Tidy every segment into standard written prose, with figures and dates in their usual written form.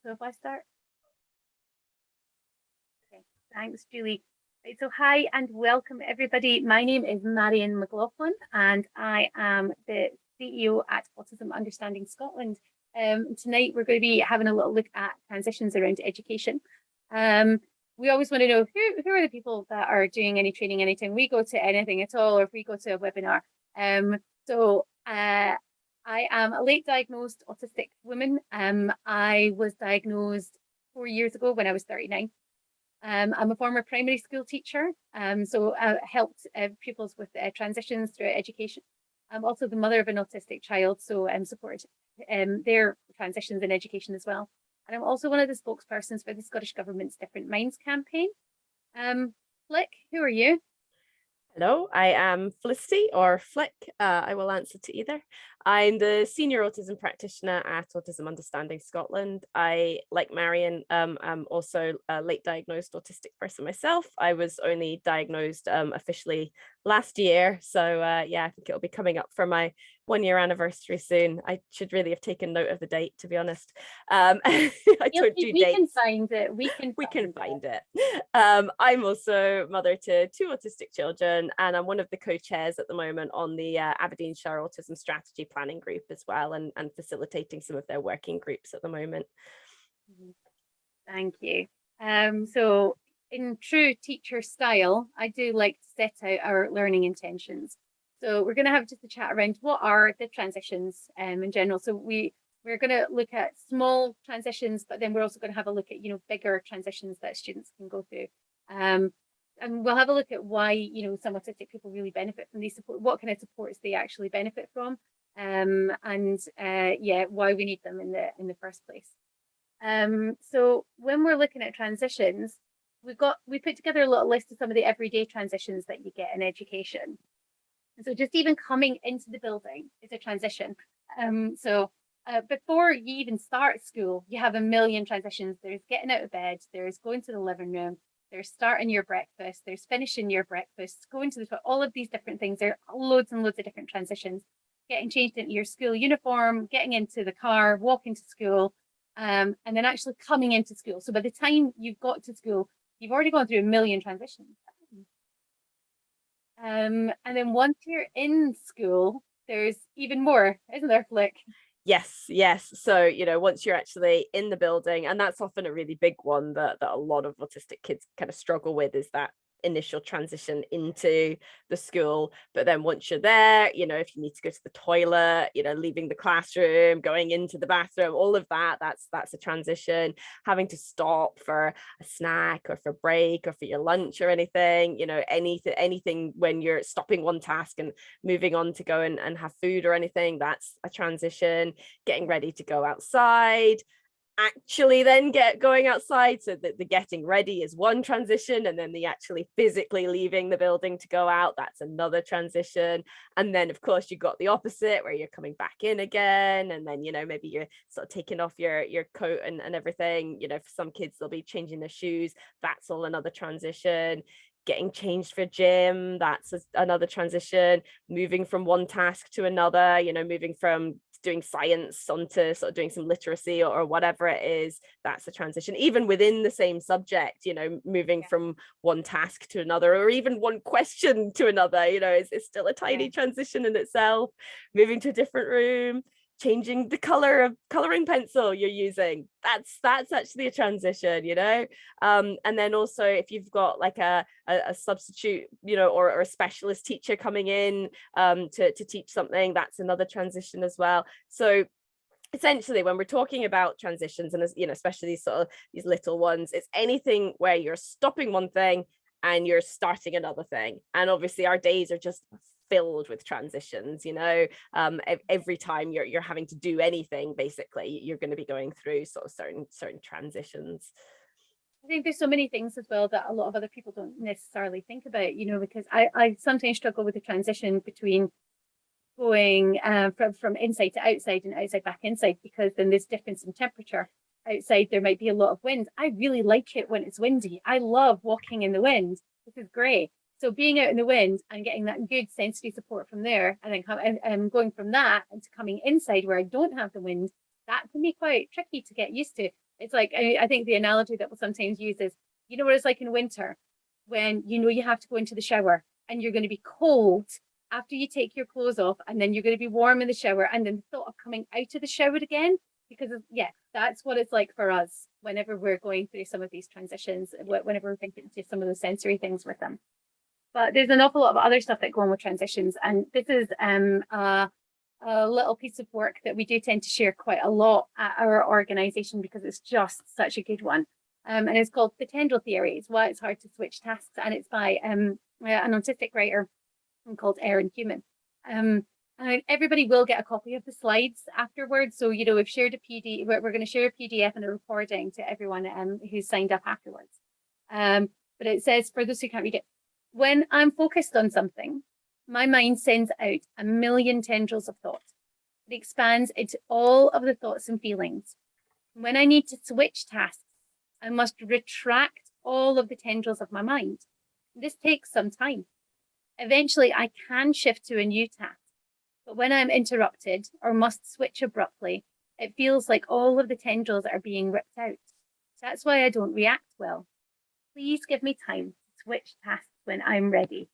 So if I start, okay, thanks, Julie. Right, so hi and welcome everybody. My name is Marion McLaughlin and I am the CEO at Autism Understanding Scotland. Tonight we're going to be having a little look at transitions around education. We always want to know who are the people that are doing any training anytime we go to anything at all, or if we go to a webinar. I am a late diagnosed autistic woman. I was diagnosed 4 years ago when I was 39. I'm a former primary school teacher, so helped pupils with transitions through education. I'm also the mother of an autistic child, so supported their transitions in education as well. And I'm also one of the spokespersons for the Scottish Government's Different Minds campaign. Flick, who are you? Hello, I am Felicity, or Flick. I will answer to either. I'm the senior autism practitioner at Autism Understanding Scotland. I, like Marion, am also a late diagnosed autistic person myself. I was only diagnosed officially last year. So yeah, I think it'll be coming up for my 1 year anniversary soon. I should really have taken note of the date, to be honest. I don't do we dates. can find it. We can find it. I'm also mother to 2 autistic children, and I'm one of the co-chairs at the moment on the Aberdeenshire Autism Strategy Planning Group as well, and facilitating some of their working groups at the moment. Thank you. So in true teacher style, I do like to set out our learning intentions. So we're going to have just a chat around what are the transitions in general. So we're going to look at small transitions, but then we're also going to have a look at, bigger transitions that students can go through. And we'll have a look at why, some autistic people really benefit from these support, what kind of supports they actually benefit from, and why we need them in the first place. So when we're looking at transitions, we put together a little list of some of the everyday transitions that you get in education. So just even coming into the building is a transition. Before you even start school, you have a million transitions. There's getting out of bed, there's going to the living room, there's starting your breakfast, there's finishing your breakfast, going to the toilet, all of these different things. There are loads and loads of different transitions. Getting changed into your school uniform, getting into the car, walking to school, and then actually coming into school. So by the time you've got to school, you've already gone through a million transitions. And then once you're in school, there's even more, isn't there, Flick? Yes. So, once you're actually in the building, and that's often a really big one that a lot of autistic kids kind of struggle with, is that initial transition into the school. But then once you're there, if you need to go to the toilet, leaving the classroom, going into the bathroom, all of that's a transition. Having to stop for a snack or for break or for your lunch or anything, anything when you're stopping one task and moving on to go and have food or anything, that's a transition. Getting ready to go outside, actually then going outside, so that the getting ready is one transition, and then the actually physically leaving the building to go out, that's another transition. And then of course you've got the opposite, where you're coming back in again, and then maybe you're sort of taking off your coat and everything. For some kids they'll be changing their shoes, that's all another transition. Getting changed for gym, that's another transition. Moving from one task to another, moving from doing science onto sort of doing some literacy or whatever it is, that's a transition. Even within the same subject, moving from one task to another, or even one question to another, it's still a tiny transition in itself. Moving to a different room, changing the color of coloring pencil you're using, that's actually a transition. And then also if you've got like a substitute, or a specialist teacher coming in to teach something, that's another transition as well. So essentially when we're talking about transitions, and especially these little ones, it's anything where you're stopping one thing and you're starting another thing. And obviously our days are just filled with transitions. Every time you're having to do anything, basically you're going to be going through sort of certain transitions. I think there's so many things as well that a lot of other people don't necessarily think about, because I sometimes struggle with the transition between going from inside to outside and outside back inside, because then there's difference in temperature. Outside there might be a lot of wind. I really like it when it's windy. I love walking in the wind. This is great. So being out in the wind and getting that good sensory support from there, and then going from that into coming inside where I don't have the wind, that can be quite tricky to get used to. It's like, I think the analogy that we'll sometimes use is, you know what it's like in winter when you know you have to go into the shower and you're going to be cold after you take your clothes off, and then you're going to be warm in the shower, and then the thought of coming out of the shower again, because of, yeah, that's what it's like for us whenever we're going through some of these transitions, whenever we're thinking to some of the sensory things with them. But there's an awful lot of other stuff that go on with transitions, and this is a little piece of work that we do tend to share quite a lot at our organization because it's just such a good one. And it's called The Tendril Theory. It's why it's hard to switch tasks, and it's by an autistic writer called Erin Human. And everybody will get a copy of the slides afterwards. So, you know, we've shared a PD, we're going to share a PDF and a recording to everyone who's signed up afterwards. But it says, for those who can't read it, when I'm focused on something, my mind sends out a million tendrils of thought. It expands into all of the thoughts and feelings. When I need to switch tasks, I must retract all of the tendrils of my mind. This takes some time. Eventually, I can shift to a new task. But when I'm interrupted or must switch abruptly, it feels like all of the tendrils are being ripped out. That's why I don't react well. Please give me time to switch tasks when I'm ready.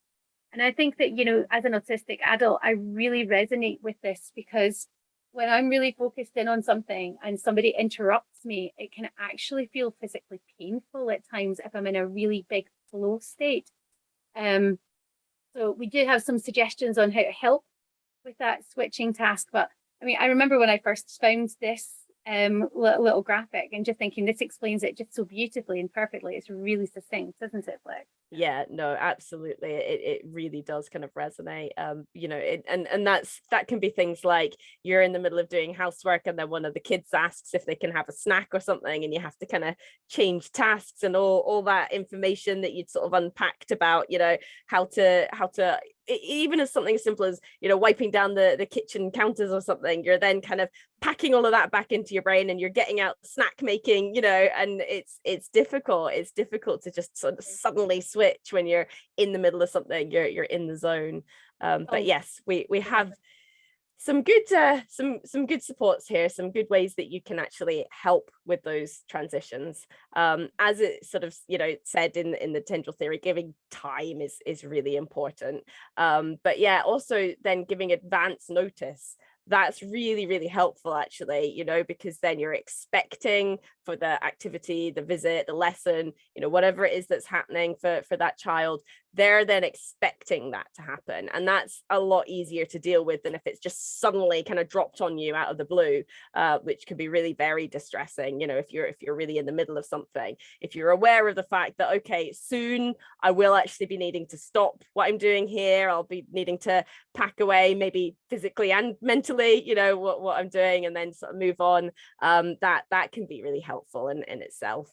And I think that, you know, as an autistic adult, I really resonate with this because when I'm really focused in on something and somebody interrupts me, it can actually feel physically painful at times if I'm in a really big flow state. So we do have some suggestions on how to help with that switching task. But I mean, I remember when I first found this little graphic and just thinking this explains it just so beautifully and perfectly. It's really succinct, isn't it, Fleck? Yeah, no, absolutely. It really does kind of resonate. You know, and that can be things like you're in the middle of doing housework and then one of the kids asks if they can have a snack or something, and you have to kind of change tasks and all that information that you'd sort of unpacked about, you know, how to even as something as simple as, you know, wiping down the kitchen counters or something, you're then kind of packing all of that back into your brain and you're getting out snack making, you know, and it's difficult to just sort of suddenly switch when you're in the middle of something, you're in the zone. But yes, we have some good some good supports here, some good ways that you can actually help with those transitions. As it sort of, you know, said in the tendril theory, giving time is really important. But yeah, also then giving advance notice, that's really, really helpful actually, you know, because then you're expecting for the activity, the visit, the lesson, you know, whatever it is that's happening for that child, they're then expecting that to happen. And that's a lot easier to deal with than if it's just suddenly kind of dropped on you out of the blue, which can be really very distressing, you know, if you're really in the middle of something. If you're aware of the fact that, okay, soon I will actually be needing to stop what I'm doing here, I'll be needing to pack away, maybe physically and mentally, you know, what I'm doing, and then sort of move on, that can be really helpful in itself.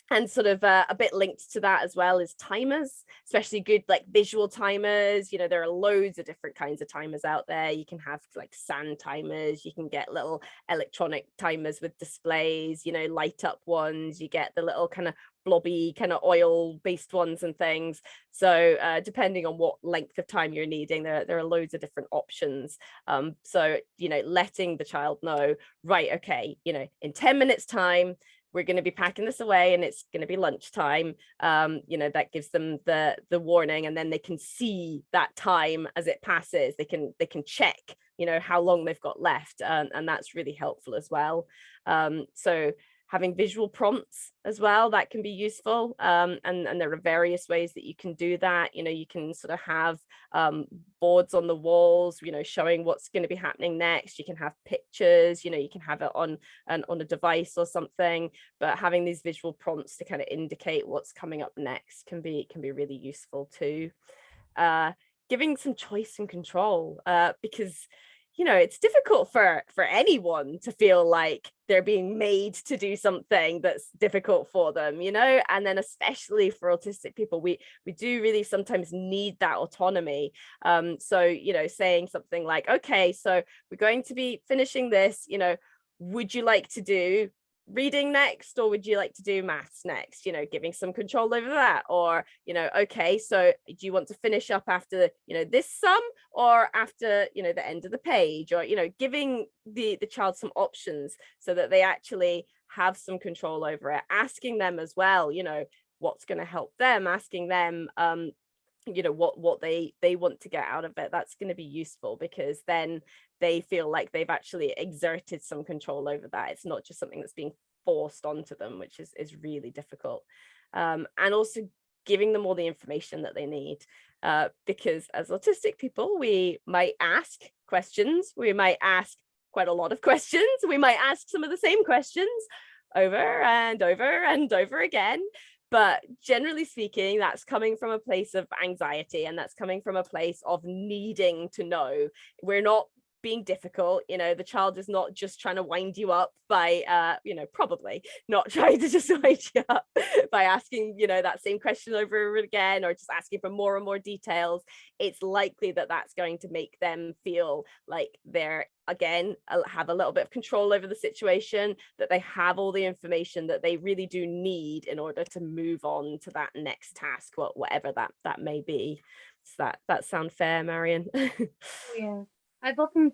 And sort of a bit linked to that as well is timers, especially good like visual timers. You know, there are loads of different kinds of timers out there. You can have like sand timers, you can get little electronic timers with displays, you know, light up ones, you get the little kind of blobby kind of oil based ones and things. So depending on what length of time you're needing, there are loads of different options. So, you know, letting the child know, right, okay, you know, in 10 minutes time, we're going to be packing this away and it's going to be lunchtime. You know, that gives them the warning, and then they can see that time as it passes. They can check, you know, how long they've got left, and that's really helpful as well. So having visual prompts as well, that can be useful. And there are various ways that you can do that. You know, you can sort of have boards on the walls, you know, showing what's going to be happening next. You can have pictures, you know, you can have it on a device or something, but having these visual prompts to kind of indicate what's coming up next can be really useful too. Giving some choice and control, because you know, it's difficult for anyone to feel like they're being made to do something that's difficult for them, you know, and then especially for autistic people, we do really sometimes need that autonomy. So, you know, saying something like, okay, so we're going to be finishing this, you know, would you like to do reading next, or would you like to do maths next? You know, giving some control over that. Or, you know, okay, so do you want to finish up after, you know, this sum, or after, you know, the end of the page? Or, you know, giving the child some options so that they actually have some control over it, asking them as well, what's going to help them, asking them what they want to get out of it. That's going to be useful, because then they feel like they've actually exerted some control over that. It's not just something that's being forced onto them, which is really difficult. And also giving them all the information that they need, because as autistic people, we might ask questions, we might ask quite a lot of questions, we might ask some of the same questions over and over and over again. But generally speaking, that's coming from a place of anxiety, and that's coming from a place of needing to know. We're not being difficult, the child is not just trying to wind you up by probably not trying to just wind you up by asking that same question over and over again, or just asking for more and more details. It's likely that that's going to make them feel like they're, again, have a little bit of control over the situation, that they have all the information that they really do need in order to move on to that next task, whatever that may be. Does that sound fair, Marion? Oh, yeah. I've often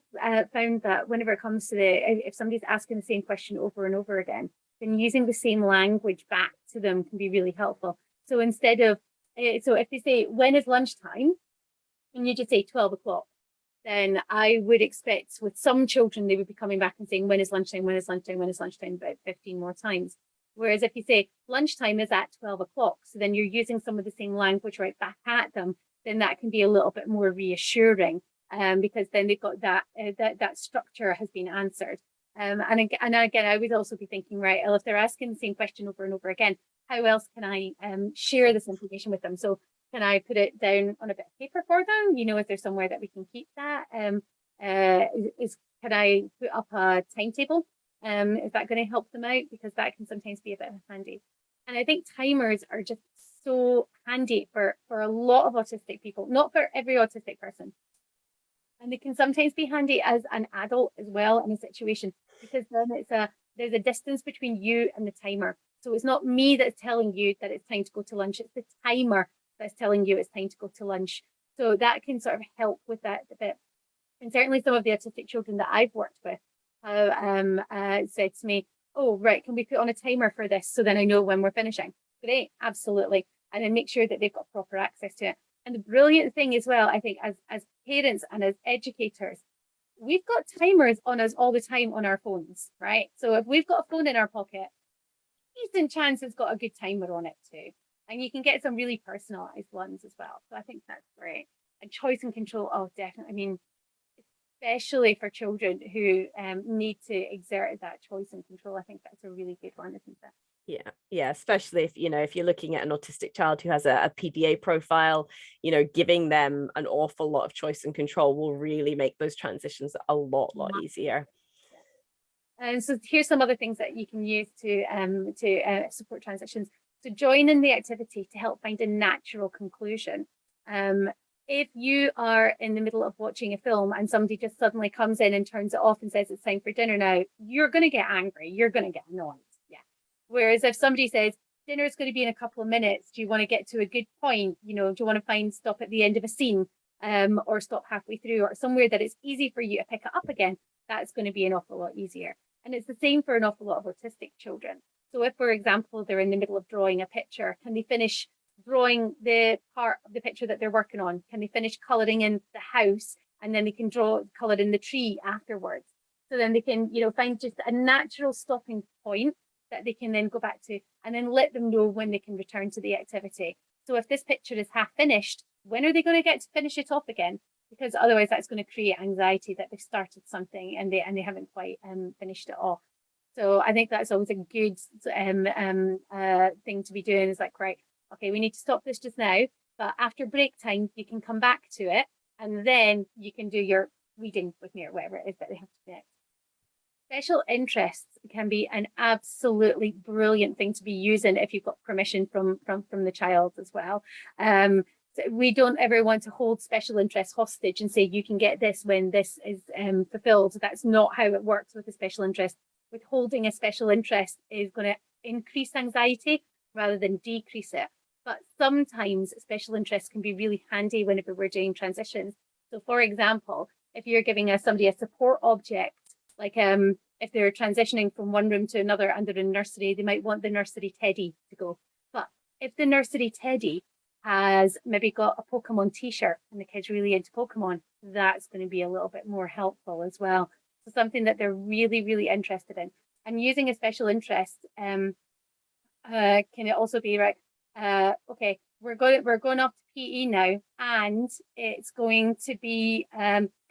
found that whenever it comes to if somebody's asking the same question over and over again, then using the same language back to them can be really helpful. So instead of, so if they say, when is lunchtime? And you just say 12 o'clock, then I would expect with some children, they would be coming back and saying, when is lunchtime? When is lunchtime? When is lunchtime? About 15 more times. Whereas if you say lunchtime is at 12 o'clock, so then you're using some of the same language right back at them, then that can be a little bit more reassuring. Because then they've got that structure has been answered. And again, I would also be thinking, right, well, if they're asking the same question over and over again, how else can I share this information with them? So can I put it down on a bit of paper for them? Is there somewhere that we can keep that? Can I put up a timetable? Is that going to help them out? Because that can sometimes be a bit handy. And I think timers are just so handy for a lot of autistic people, not for every autistic person. And they can sometimes be handy as an adult as well in a situation, because then there's a distance between you and the timer. So it's not me that's telling you that it's time to go to lunch, it's the timer that's telling you it's time to go to lunch. So that can sort of help with that a bit. And certainly some of the autistic children that I've worked with have said to me, oh, right, can we put on a timer for this so then I know when we're finishing? Great, absolutely. And then make sure that they've got proper access to it. And the brilliant thing as well, I think, as parents and as educators, we've got timers on us all the time on our phones, right? So if we've got a phone in our pocket, decent chance it's got a good timer on it too. And you can get some really personalized ones as well. So I think that's great. And choice and control, oh, definitely. I mean, especially for children who need to exert that choice and control, I think that's a really good one, isn't it? Yeah, especially if you're looking at an autistic child who has a PDA profile, giving them an awful lot of choice and control will really make those transitions a lot easier. And so here's some other things that you can use to support transitions. So join in the activity to help find a natural conclusion. If you are in the middle of watching a film and somebody just suddenly comes in and turns it off and says it's time for dinner now, you're going to get angry. You're going to get annoyed. Whereas if somebody says, dinner is going to be in a couple of minutes, do you want to get to a good point? Do you want to stop at the end of a scene or stop halfway through, or somewhere that it's easy for you to pick it up again? That's going to be an awful lot easier. And it's the same for an awful lot of autistic children. So if, for example, they're in the middle of drawing a picture, can they finish drawing the part of the picture that they're working on? Can they finish colouring in the house, and then they can colour in the tree afterwards? So then they can, find just a natural stopping point that they can then go back to, and then let them know when they can return to the activity. So if this picture is half finished, when are they going to get to finish it off again? Because otherwise that's going to create anxiety that they've started something and they haven't quite finished it off. So I think that's always a good thing to be doing, is like, right, okay, we need to stop this just now, but after break time, you can come back to it, and then you can do your reading with me or whatever it is that they have to do next. Special interests can be an absolutely brilliant thing to be using if you've got permission from the child as well. So we don't ever want to hold special interests hostage and say you can get this when this is fulfilled. That's not how it works with a special interest. Withholding a special interest is going to increase anxiety rather than decrease it. But sometimes special interests can be really handy whenever we're doing transitions. So for example, if you're giving somebody a support object, like if they're transitioning from one room to another and they're in nursery, they might want the nursery teddy to go. But if the nursery teddy has maybe got a Pokemon t-shirt and the kid's really into Pokemon, that's going to be a little bit more helpful as well. So something that they're really, really interested in. And using a special interest can it also be right? Okay, we're going off to PE now, and it's going to be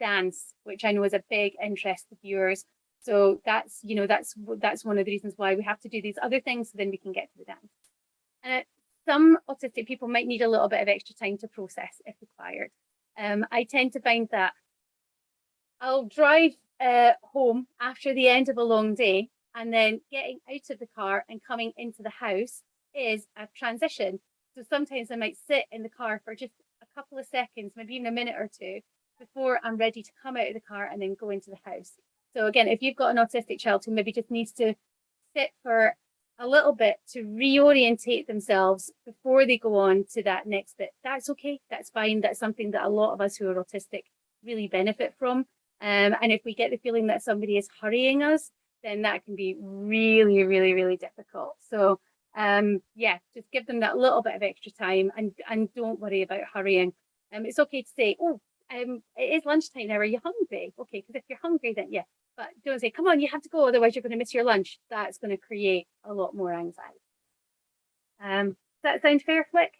dance, which I know is a big interest of yours. So that's that's one of the reasons why we have to do these other things, so then we can get to the dance. Some autistic people might need a little bit of extra time to process if required. I tend to find that I'll drive home after the end of a long day, and then getting out of the car and coming into the house is a transition. So sometimes I might sit in the car for just a couple of seconds, maybe even a minute or two, before I'm ready to come out of the car and then go into the house. So again, if you've got an autistic child who maybe just needs to sit for a little bit to reorientate themselves before they go on to that next bit, that's okay. That's fine. That's something that a lot of us who are autistic really benefit from. And if we get the feeling that somebody is hurrying us, then that can be really, really, really difficult. So yeah, just give them that little bit of extra time and don't worry about hurrying. It's okay to say, oh, it is lunchtime now. Are you hungry? Okay, because if you're hungry, then yeah. But don't say, come on, you have to go, otherwise you're going to miss your lunch. That's going to create a lot more anxiety. Does that sound fair, Flick?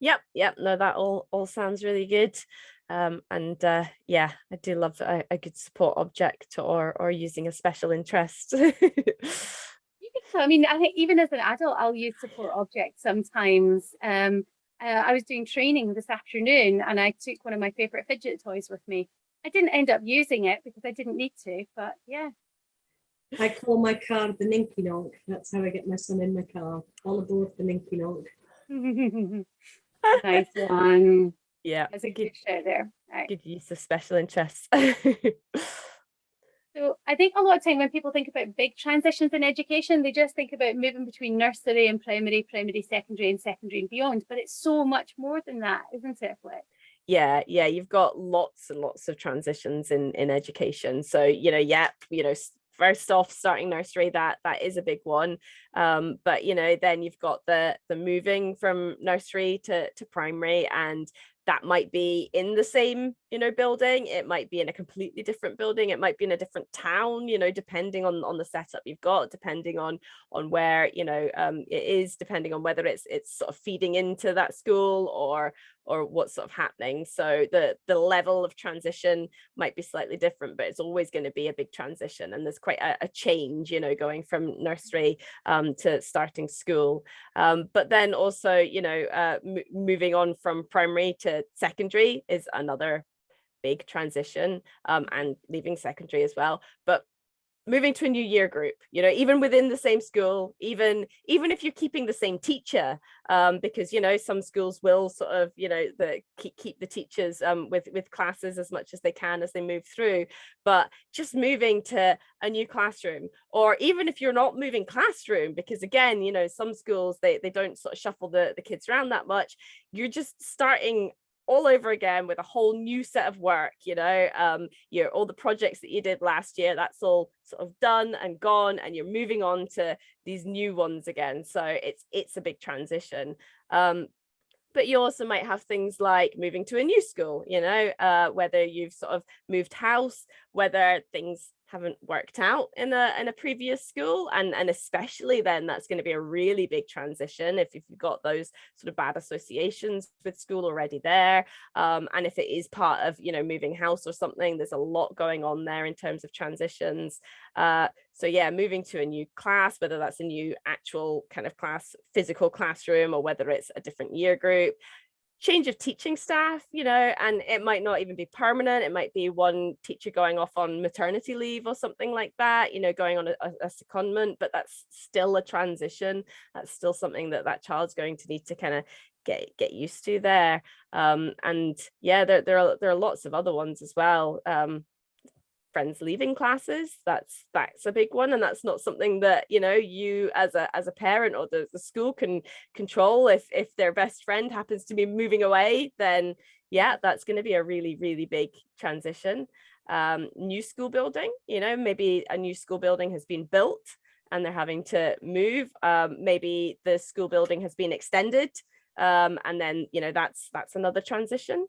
Yep. No, that all sounds really good. And yeah, I do love a good support object or using a special interest. I mean, I think even as an adult, I'll use support objects sometimes. I was doing training this afternoon and I took one of my favorite fidget toys with me. I didn't end up using it because I didn't need to, but yeah. I call my car the Ninky Nonk. That's how I get my son in my car. All aboard the Ninky Nonk. Nice one. Yeah, that's a good show there. Right. Good use of special interests. So I think a lot of time when people think about big transitions in education, they just think about moving between nursery and primary, secondary and beyond. But it's so much more than that, isn't it, Flick? Yeah, you've got lots and lots of transitions in education. So, first off, starting nursery, that is a big one. But then you've got the moving from nursery to primary, and that might be in the same building. It might be in a completely different building. It might be in a different town, depending on the setup you've got, depending on where it is, depending on whether it's sort of feeding into that school or what's sort of happening. So the level of transition might be slightly different, but it's always going to be a big transition, and there's quite a change going from nursery to starting school. But then also moving on from primary to secondary is another big transition, and leaving secondary as well. But moving to a new year group, even within the same school, even if you're keeping the same teacher, because some schools will sort of keep the teachers with classes as much as they can as they move through, but just moving to a new classroom, or even if you're not moving classroom, because again some schools they don't sort of shuffle the kids around that much, you're just starting all over again with a whole new set of work. All the projects that you did last year, that's all sort of done and gone, and you're moving on to these new ones again. So it's a big transition. But you also might have things like moving to a new school, whether you've sort of moved house, whether things haven't worked out in a previous school, and especially then that's going to be a really big transition if you've got those sort of bad associations with school already there, and if it is part of moving house or something, there's a lot going on there in terms of transitions. So yeah, moving to a new class, whether that's a new actual kind of physical classroom, or whether it's a different year group, change of teaching staff, and it might not even be permanent. It might be one teacher going off on maternity leave or something like that, going on a secondment, but that's still a transition. That's still something that child's going to need to kind of get used to there. And yeah, there are lots of other ones as well. Friends leaving classes, that's a big one, and that's not something that you as a parent or the school can control. If their best friend happens to be moving away, then yeah, that's going to be a really, really big transition. new school building, maybe a new school building has been built and they're having to move. Maybe the school building has been extended, and then that's another transition.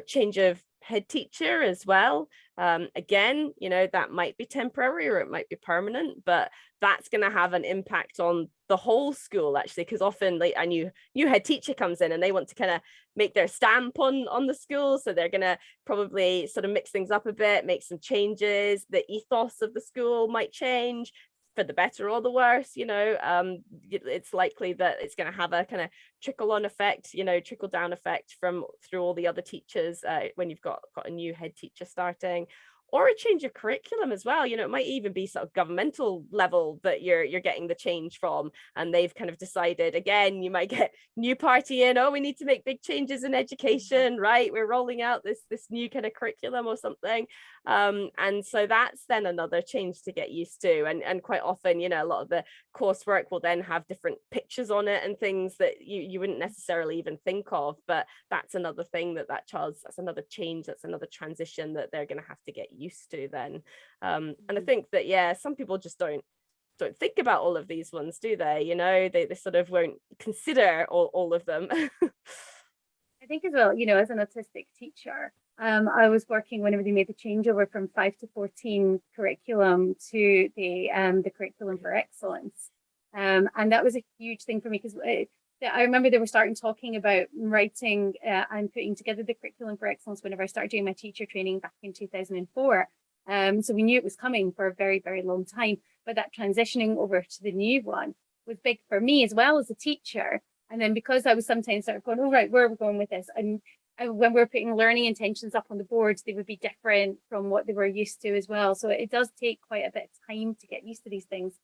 Change of head teacher as well. Again, that might be temporary or it might be permanent, but that's going to have an impact on the whole school, actually, because often like a new head teacher comes in and they want to kind of make their stamp on the school, so they're going to probably sort of mix things up a bit, make some changes. The ethos of the school might change for the better or the worse. It's likely that it's going to have a kind of trickle down effect through all the other teachers when you've got a new head teacher starting, or a change of curriculum as well. It might even be sort of governmental level that you're getting the change from, and they've kind of decided, again, you might get new party in, we need to make big changes in education, right? We're rolling out this new kind of curriculum or something. And so that's then another change to get used to. And quite often, a lot of the coursework will then have different pictures on it and things that you wouldn't necessarily even think of, but that's another thing that's another change, that's another transition that they're going to have to get used to then. And I think that, some people just don't think about all of these ones, do they? They sort of won't consider all of them. I think as well, as an autistic teacher, I was working whenever they made the changeover from 5 to 14 curriculum to the curriculum for excellence. And that was a huge thing for me, because I remember they were talking about writing and putting together the curriculum for excellence whenever I started doing my teacher training back in 2004. So we knew it was coming for a very, very long time, but that transitioning over to the new one was big for me as well as a teacher. And then because I was sometimes sort of going, right, where are we going with this? And when we're putting learning intentions up on the boards, they would be different from what they were used to as well. So it does take quite a bit of time to get used to these things.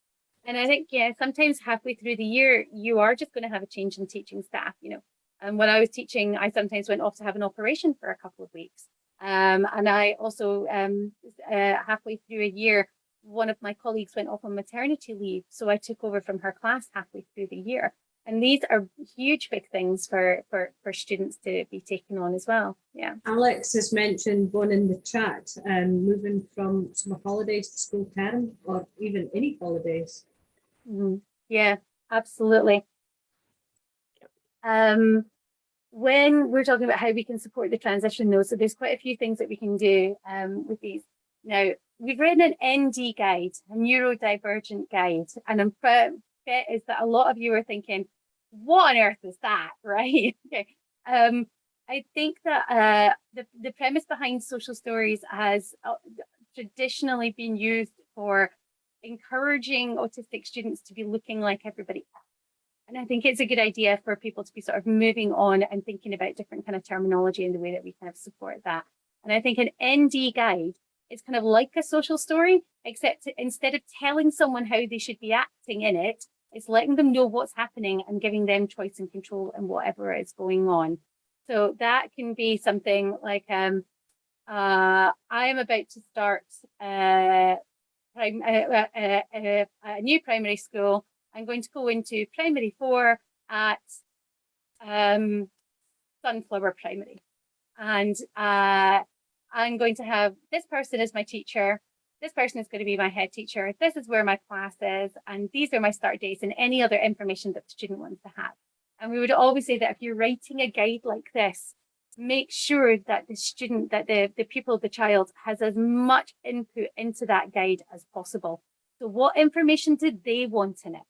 And I think, sometimes halfway through the year, you are just going to have a change in teaching staff, And when I was teaching, I sometimes went off to have an operation for a couple of weeks. And I also, halfway through a year, one of my colleagues went off on maternity leave. So I took over from her class halfway through the year. And these are huge, big things for students to be taken on as well. Yeah. Alex has mentioned one in the chat, moving from summer holidays to school term, or even any holidays. Mm-hmm. Yeah, absolutely. When we're talking about how we can support the transition, though, so there's quite a few things that we can do with these. Now, we've written an ND guide, a neurodivergent guide, and I'm bet is that a lot of you are thinking, what on earth is that, right? Okay. I think that the premise behind social stories has traditionally been used for encouraging autistic students to be looking like everybody else. And I think it's a good idea for people to be sort of moving on and thinking about different kind of terminology and the way that we kind of support that. And I think an ND guide is kind of like a social story, except instead of telling someone how they should be acting in it, it's letting them know what's happening and giving them choice and control in whatever is going on. So that can be something like, I am about to start a new primary school. I'm going to go into primary 4 at Sunflower Primary. And I'm going to have this person as my teacher. This person is going to be my head teacher. This is where my class is. And these are my start dates and any other information that the student wants to have. And we would always say that if you're writing a guide like this, make sure that the student, that the pupil, the child has as much input into that guide as possible. So what information do they want in it,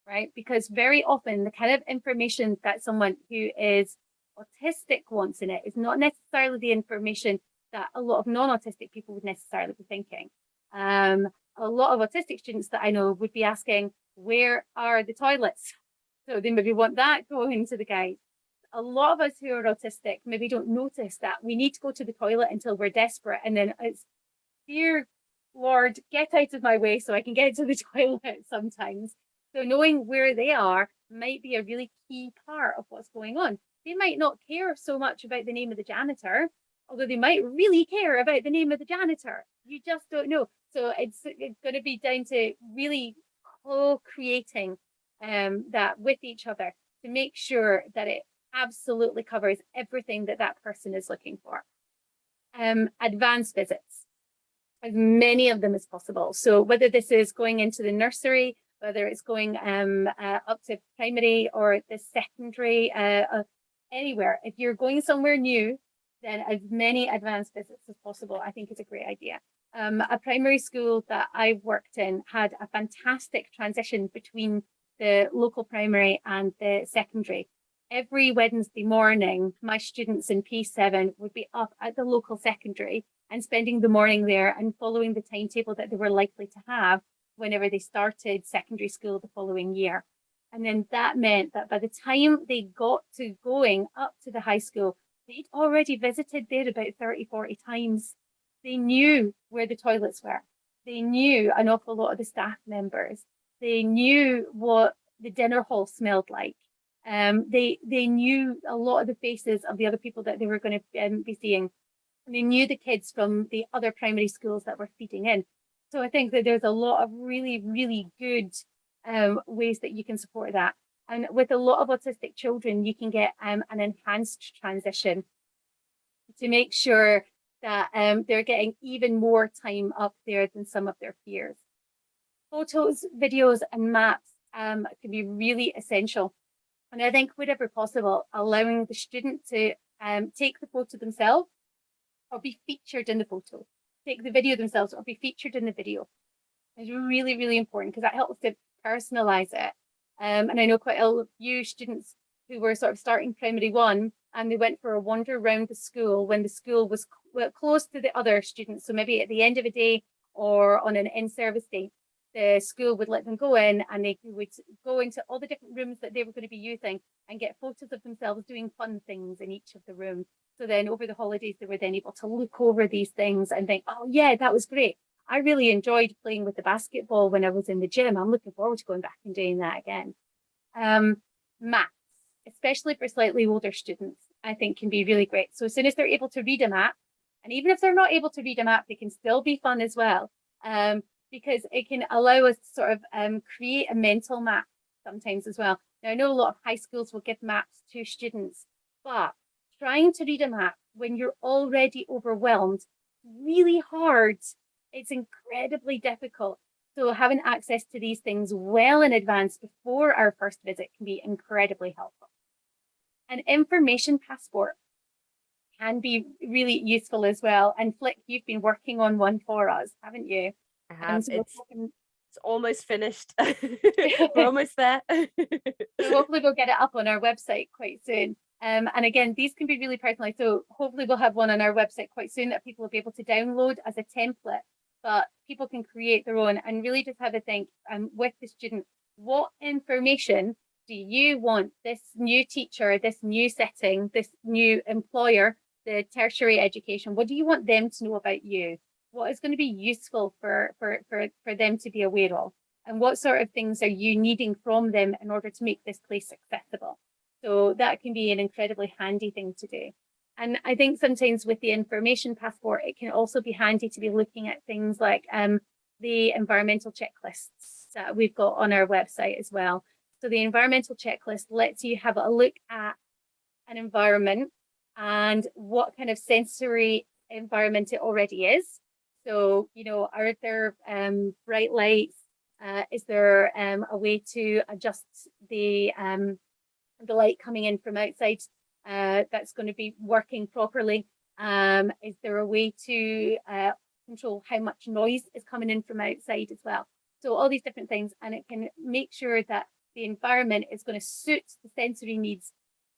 right? Because very often the kind of information that someone who is autistic wants in it is not necessarily the information that a lot of non-autistic people would necessarily be thinking. A lot of autistic students that I know would be asking, where are the toilets? So they maybe want that going into the guide. A lot of us who are autistic maybe don't notice that we need to go to the toilet until we're desperate. And then it's, dear Lord, get out of my way so I can get to the toilet sometimes. So knowing where they are might be a really key part of what's going on. They might not care so much about the name of the janitor, although they might really care about the name of the janitor. You just don't know. So it's going to be down to really co-creating that with each other to make sure that it absolutely covers everything that that person is looking for. Advanced visits. as many of them as possible. So whether this is going into the nursery, whether it's going up to primary or the secondary, anywhere, if you're going somewhere new, then as many advanced visits as possible, I think is a great idea. A primary school that I worked in had a fantastic transition between the local primary and the secondary. Every Wednesday morning, my students in P7 would be up at the local secondary and spending the morning there and following the timetable that they were likely to have whenever they started secondary school the following year. And then that meant that by the time they got to going up to the high school, they'd already visited there about 30, 40 times. They knew where the toilets were. They knew an awful lot of the staff members. They knew what the dinner hall smelled like. They knew a lot of the faces of the other people that they were going to be seeing. And they knew the kids from the other primary schools that were feeding in. So I think that there's a lot of really, really good ways that you can support that. And with a lot of autistic children, you can get an enhanced transition to make sure that they're getting even more time up there than some of their peers. Photos, videos, and maps can be really essential. And I think wherever possible, allowing the student to take the photo themselves or be featured in the photo, take the video themselves or be featured in the video is really, really important because that helps to personalize it. And I know quite a few students who were sort of starting primary one and they went for a wander around the school when the school was close to the other students. So maybe at the end of a day or on an in-service day, the school would let them go in and they would go into all the different rooms that they were going to be using and get photos of themselves doing fun things in each of the rooms. So then over the holidays, they were then able to look over these things and think, oh yeah, that was great. I really enjoyed playing with the basketball when I was in the gym. I'm looking forward to going back and doing that again. Maths, especially for slightly older students, I think can be really great. So as soon as they're able to read a map, and even if they're not able to read a map, they can still be fun as well. Because it can allow us to sort of create a mental map sometimes as well. Now, I know a lot of high schools will give maps to students, but trying to read a map when you're already overwhelmed, really hard. It's incredibly difficult. So having access to these things well in advance before our first visit can be incredibly helpful. An information passport can be really useful as well. And Flick, you've been working on one for us, haven't you? I have. So it's almost finished. We're almost there. So hopefully we'll get it up on our website quite soon. And again, these can be really personalized. So hopefully we'll have one on our website quite soon that people will be able to download as a template, but people can create their own and really just have a think with the student, what information do you want this new teacher, this new setting, this new employer, the tertiary education, what do you want them to know about you? What is going to be useful for them to be aware of? And what sort of things are you needing from them in order to make this place accessible? So that can be an incredibly handy thing to do. And I think sometimes with the information passport, it can also be handy to be looking at things like the environmental checklists that we've got on our website as well. So the environmental checklist lets you have a look at an environment and what kind of sensory environment it already is. So, you know, are there bright lights? Is there a way to adjust the light coming in from outside that's going to be working properly? Is there a way to control how much noise is coming in from outside as well? So all these different things, and it can make sure that the environment is going to suit the sensory needs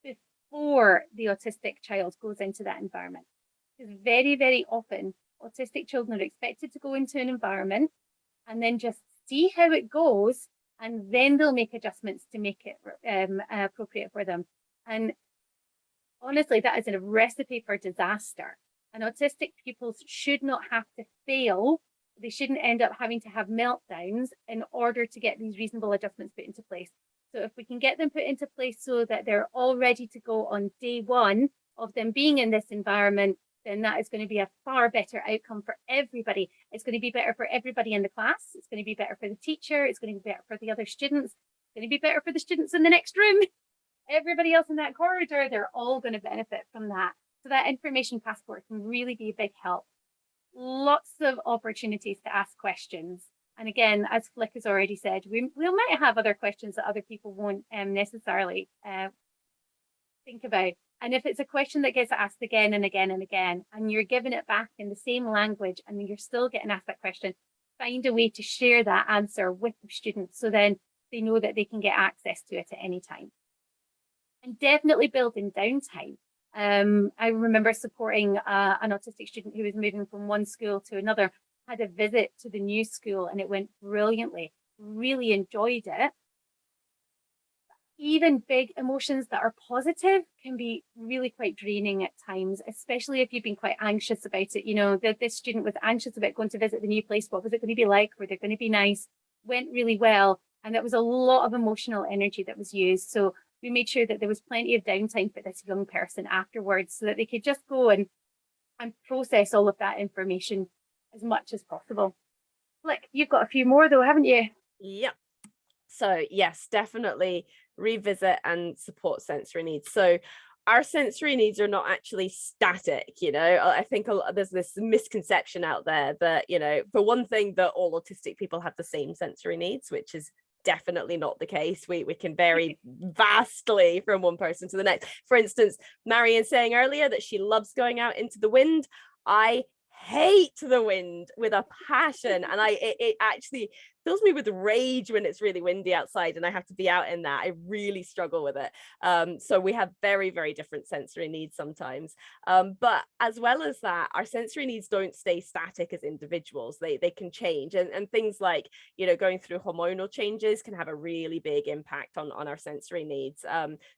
before the autistic child goes into that environment. Because very, very often, autistic children are expected to go into an environment and then just see how it goes, and then they'll make adjustments to make it appropriate for them. And honestly, that is a recipe for disaster. And autistic pupils should not have to fail. They shouldn't end up having to have meltdowns in order to get these reasonable adjustments put into place. So if we can get them put into place so that they're all ready to go on day one of them being in this environment, then that is going to be a far better outcome for everybody. It's going to be better for everybody in the class. It's going to be better for the teacher. It's going to be better for the other students. It's going to be better for the students in the next room. Everybody else in that corridor, they're all going to benefit from that. So that information passport can really be a big help. lots of opportunities to ask questions. And again, as Flick has already said, we might have other questions that other people won't necessarily think about. And if it's a question that gets asked again and again and again, and you're giving it back in the same language and you're still getting asked that question, find a way to share that answer with the students so then they know that they can get access to it at any time. And definitely building downtime. I remember supporting an autistic student who was moving from one school to another, had a visit to the new school, and it went brilliantly, really enjoyed it. Even big emotions that are positive can be really quite draining at times, especially if you've been quite anxious about it. You know, that this student was anxious about going to visit the new place. What was it going to be like? Were they going to be nice? Went really well. And there was a lot of emotional energy that was used. So we made sure that there was plenty of downtime for this young person afterwards so that they could just go and process all of that information as much as possible. Look, you've got a few more though, haven't you? Yep. So yes, definitely revisit and support sensory needs. So our sensory needs are not actually static, you know. I think there's this misconception out there that, you know, for one thing, that all autistic people have the same sensory needs, which is definitely not the case. We can vary vastly from one person to the next. For instance, Marion saying earlier that she loves going out into the wind. I hate the wind with a passion, and it actually fills me with rage when it's really windy outside and I have to be out in that. I really struggle with it. So we have very, very different sensory needs sometimes. But as well as that, our sensory needs don't stay static as individuals. They can change, and things like, you know, going through hormonal changes can have a really big impact on our sensory needs.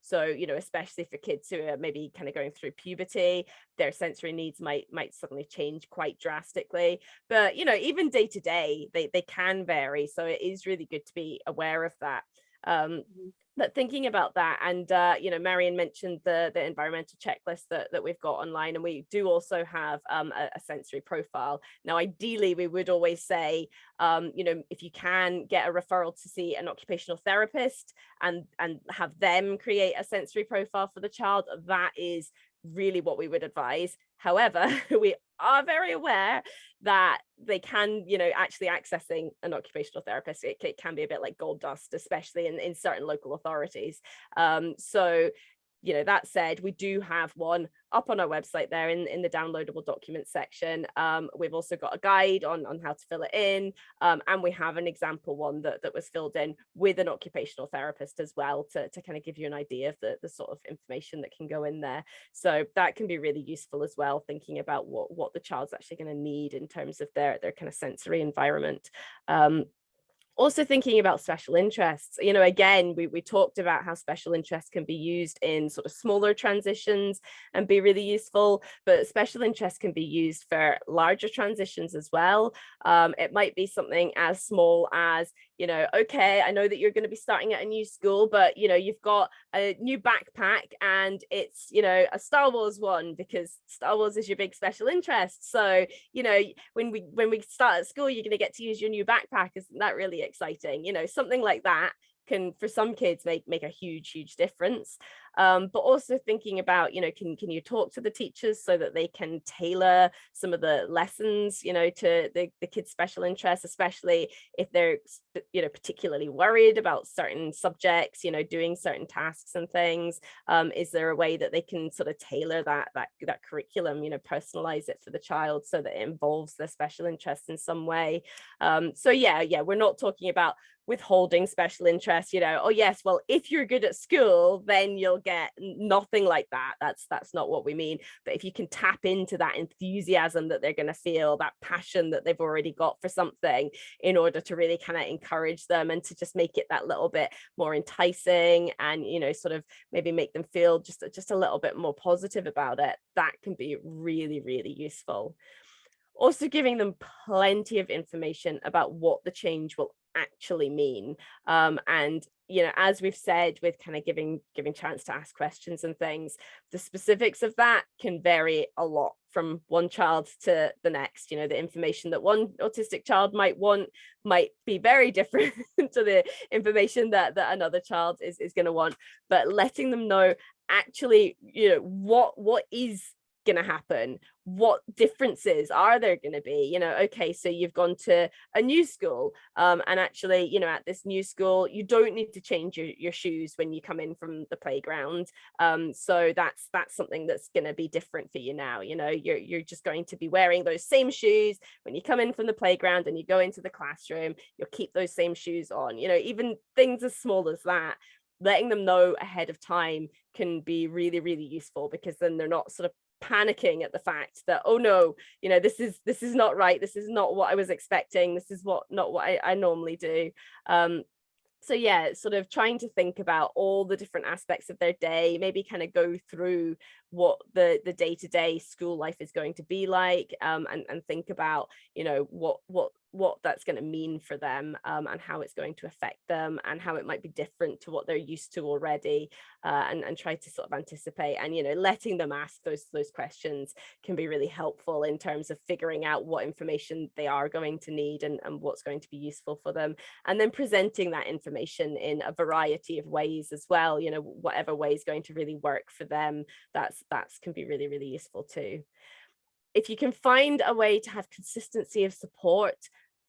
So, you know, especially for kids who are maybe kind of going through puberty, their sensory needs might suddenly change quite drastically. But, you know, even day to day, they can vary. So it is really good to be aware of that. But thinking about that, and you know, Marion mentioned the environmental checklist that we've got online, and we do also have a sensory profile. Now, ideally, we would always say, you know, if you can get a referral to see an occupational therapist and have them create a sensory profile for the child, that is really what we would advise. However, we are very aware that they can, you know, actually accessing an occupational therapist, it can be a bit like gold dust, especially in certain local authorities. So, you know, that said, we do have one up on our website there in the downloadable documents section. We've also got a guide on how to fill it in, and we have an example one that was filled in with an occupational therapist as well to kind of give you an idea of the sort of information that can go in there. So that can be really useful as well, thinking about what the child's actually going to need in terms of their kind of sensory environment. Also thinking about special interests, you know, again, we talked about how special interests can be used in sort of smaller transitions and be really useful, but special interests can be used for larger transitions as well. It might be something as small as, you know, okay, I know that you're going to be starting at a new school, but, you know, you've got a new backpack and it's, you know, a Star Wars one because Star Wars is your big special interest. So, you know, when we start at school, you're going to get to use your new backpack. Isn't that really exciting? You know, something like that can, for some kids, make a huge difference. But also thinking about, you know, can you talk to the teachers so that they can tailor some of the lessons, you know, to the kids' special interests, especially if they're, you know, particularly worried about certain subjects, you know, doing certain tasks and things. Is there a way that they can sort of tailor that curriculum, you know, personalize it for the child so that it involves their special interest in some way? So yeah, we're not talking about withholding special interest, you know, oh yes, well, if you're good at school, then you'll get nothing like that. That's not what we mean. But if you can tap into that enthusiasm that they're going to feel, that passion that they've already got for something, in order to really kind of encourage them and to just make it that little bit more enticing, and, you know, sort of maybe make them feel just a little bit more positive about it, that can be really useful. Also giving them plenty of information about what the change will actually mean, and, you know, as we've said, with kind of giving chance to ask questions and things, the specifics of that can vary a lot from one child to the next. You know, the information that one autistic child might want might be very different to the information that another child is going to want. But letting them know actually, you know, what is going to happen, what differences are there going to be? Okay, so you've gone to a new school, and actually, at this new school, you don't need to change your shoes when you come in from the playground. So that's something that's going to be different for you now. You're just going to be wearing those same shoes when you come in from the playground and you go into the classroom. You'll keep those same shoes on. Even things as small as that, letting them know ahead of time can be really, really useful, because then they're not sort of panicking at the fact that, oh no, this is not right, this is not what I was expecting, this is not what I normally do. So yeah, sort of trying to think about all the different aspects of their day, maybe kind of go through what the day-to-day school life is going to be like, and think about what that's going to mean for them, and how it's going to affect them, and how it might be different to what they're used to already, and try to sort of anticipate, and letting them ask those questions can be really helpful in terms of figuring out what information they are going to need, and what's going to be useful for them, and then presenting that information in a variety of ways as well. Whatever way is going to really work for them, that's can be really, really useful too. If you can find a way to have consistency of support,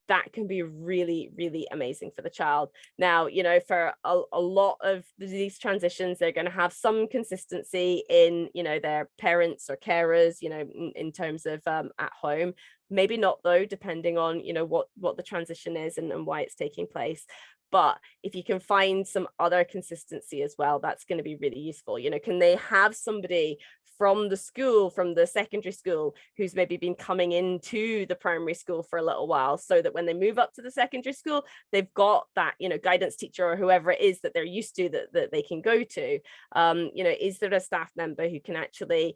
that can be really, really amazing for the child. Now, for a lot of these transitions, they're going to have some consistency in, their parents or carers, in terms of at home. Maybe not though, depending on, what the transition is and why it's taking place. But if you can find some other consistency as well, that's going to be really useful. Can they have somebody from the school, from the secondary school, who's maybe been coming into the primary school for a little while, so that when they move up to the secondary school, they've got that, guidance teacher or whoever it is that they're used to, that they can go to. Is there a staff member who can actually,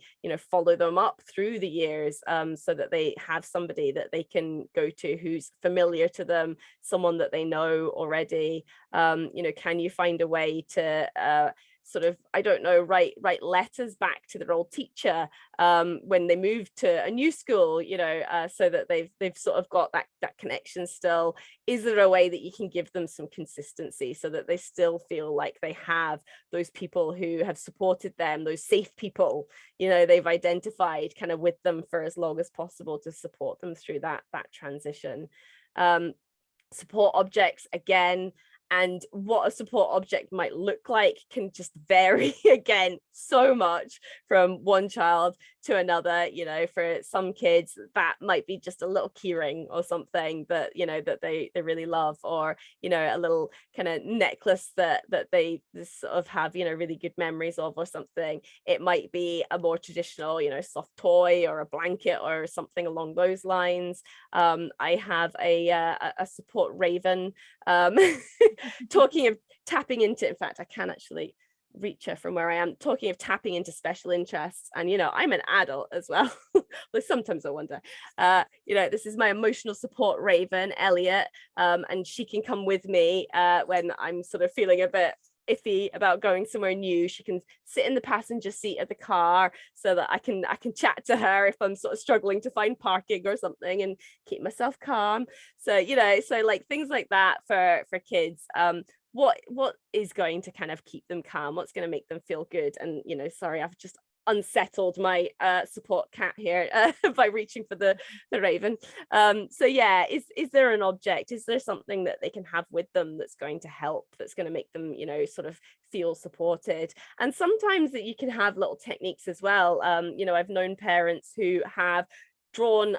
follow them up through the years, so that they have somebody that they can go to who's familiar to them, someone that they know already? Can you find a way to sort of, I don't know, write letters back to their old teacher when they move to a new school, so that they've sort of got that connection still? Is there a way that you can give them some consistency so that they still feel like they have those people who have supported them, those safe people, they've identified kind of with them for as long as possible, to support them through that transition? Support objects, again, and what a support object might look like can just vary again so much from one child to another. For some kids that might be just a little keyring or something that that they really love, or a little kind of necklace that they sort of have really good memories of, or something. It might be a more traditional soft toy or a blanket or something along those lines. I have a support raven. Talking of tapping into, in fact, I can actually reach her from where I am. Talking of tapping into special interests, and I'm an adult as well. But sometimes I wonder, this is my emotional support raven, Elliot, and she can come with me when I'm sort of feeling a bit iffy about going somewhere new. She can sit in the passenger seat of the car so that I can chat to her if I'm sort of struggling to find parking or something, and keep myself calm. So so like things like that for kids. What is going to kind of keep them calm? What's going to make them feel good? And sorry, I've just unsettled my support cat here by reaching for the raven. So yeah, is there an object, is there something that they can have with them that's going to help, that's going to make them sort of feel supported? And sometimes that you can have little techniques as well. I've known parents who have drawn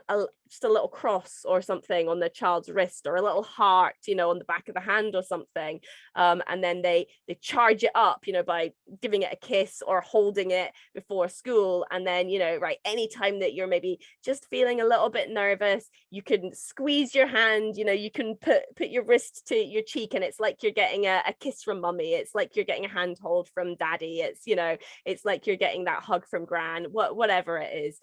just a little cross or something on their child's wrist, or a little heart on the back of the hand or something, and then they charge it up by giving it a kiss or holding it before school. And then right, anytime that you're maybe just feeling a little bit nervous, you can squeeze your hand, you can put your wrist to your cheek, and it's like you're getting a kiss from mummy, it's like you're getting a handhold from daddy, it's like you're getting that hug from gran, whatever it is.